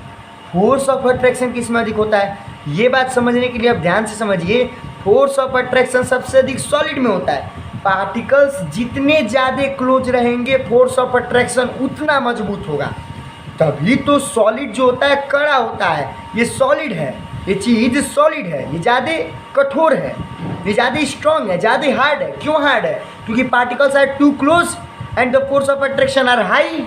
फोर्स ऑफ अट्रैक्शन किस में अधिक होता है, ये बात समझने के लिए आप ध्यान से समझिए। फोर्स ऑफ अट्रैक्शन सबसे अधिक सॉलिड में होता है। पार्टिकल्स जितने ज़्यादा क्लोज रहेंगे फोर्स ऑफ अट्रैक्शन उतना मजबूत होगा। तभी तो सॉलिड जो होता है कड़ा होता है, ये सॉलिड है, ये चीज़ सॉलिड है, ये ज़्यादा कठोर है, ये ज़्यादा स्ट्रॉन्ग है, ज़्यादा हार्ड है। क्यों हार्ड है, क्योंकि particles are too close and the force of attraction are high.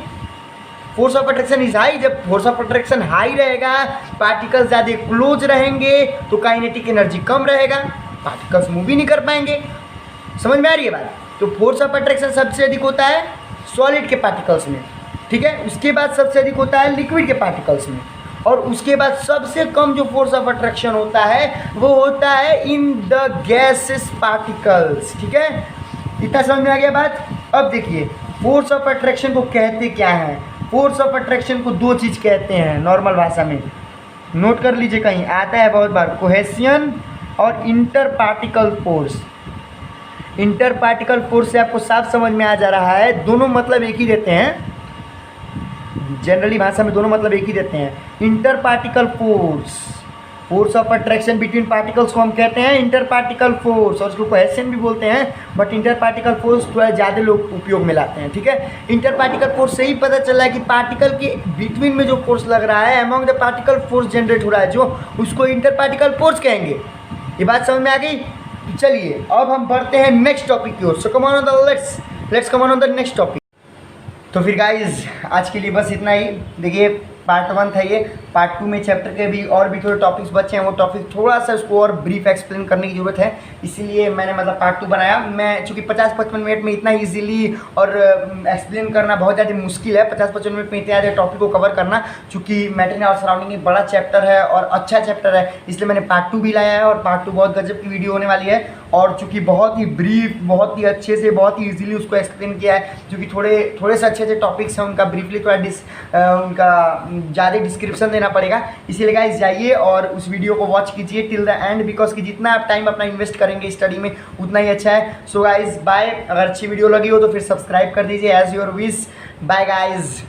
Force of attraction is high. जब फोर्स ऑफ अट्रैक्शन हाई रहेगा, पार्टिकल्स ज़्यादा क्लोज रहेंगे तो काइनेटिक एनर्जी कम रहेगा, पार्टिकल्स मूव भी नहीं कर पाएंगे। समझ में आ रही है बात। तो फोर्स ऑफ अट्रैक्शन सबसे अधिक होता है सॉलिड के पार्टिकल्स में, ठीक है। उसके बाद सबसे अधिक होता है लिक्विड के पार्टिकल्स में, और उसके बाद सबसे कम जो फोर्स ऑफ अट्रैक्शन होता है वो होता है इन द गैसेस पार्टिकल्स। ठीक है, इतना समझ में आ गया बात। अब देखिए, फोर्स ऑफ अट्रैक्शन को कहते क्या है। फोर्स ऑफ अट्रैक्शन को दो चीज़ कहते हैं नॉर्मल भाषा में, नोट कर लीजिए, कहीं आता है बहुत बार, कोहेसियन और inter particle force. Inter particle force से आपको साफ समझ में आ जा रहा है, दोनों मतलब एक ही देते हैं, जनरली भाषा में दोनों मतलब एक ही देते हैं। Inter particle force, force of attraction between particles को हम कहते हैं इंटर पार्टिकल फोर्स, और उसको कोहेसियन भी बोलते हैं, बट इंटर पार्टिकल फोर्स थोड़ा ज़्यादा लोग उपयोग में लाते हैं। ठीक है, इंटर पार्टिकल फोर्स से ही पता चला है कि पार्टिकल के बिटवीन में जो फोर्स लग रहा है, among the particle force generate हो रहा है, जो उसको इंटर पार्टिकल फोर्स कहेंगे। ये बात समझ में आ गई। चलिए अब हम बढ़ते हैं नेक्स्ट टॉपिक की ओर। So come on the let's come on the next topic. तो फिर गाइज आज के लिए बस इतना ही। देखिए पार्ट 1 था ये, पार्ट 2 में चैप्टर के भी और भी थोड़े टॉपिक्स बचे हैं, वो टॉपिक थोड़ा सा उसको और ब्रीफ एक्सप्लेन करने की ज़रूरत है, इसीलिए मैंने मतलब पार्ट 2 बनाया। मैं चूँकि 50-55 मिनट में इतना ईजिली और एक्सप्लेन करना बहुत ज़्यादा मुश्किल है, 50-55 मिनट में इतने ज़्यादा टॉपिक को कवर करना, चूँकि मैटेरियल और सराउंडिंग एक बड़ा चैप्टर है और अच्छा चैप्टर है, इसलिए मैंने पार्ट 2 भी लाया है, और पार्ट 2 बहुत गजब की वीडियो होने वाली है। और चूँकि बहुत ही ब्रीफ, बहुत ही अच्छे से, बहुत ही ईजिली उसको एक्सप्लेन किया है, क्योंकि थोड़े से अच्छे टॉपिक्स हैं, उनका ब्रीफली थोड़ा उनका ज़्यादा डिस्क्रिप्शन देना पड़ेगा। इसीलिए गाइस जाइए और उस वीडियो को वॉच कीजिए टिल द एंड, बिकॉज कि जितना आप टाइम अपना इन्वेस्ट करेंगे स्टडी में उतना ही अच्छा है। So guys bye. अगर अच्छी वीडियो लगी हो तो फिर सब्सक्राइब कर दीजिए as your wish. Bye guys.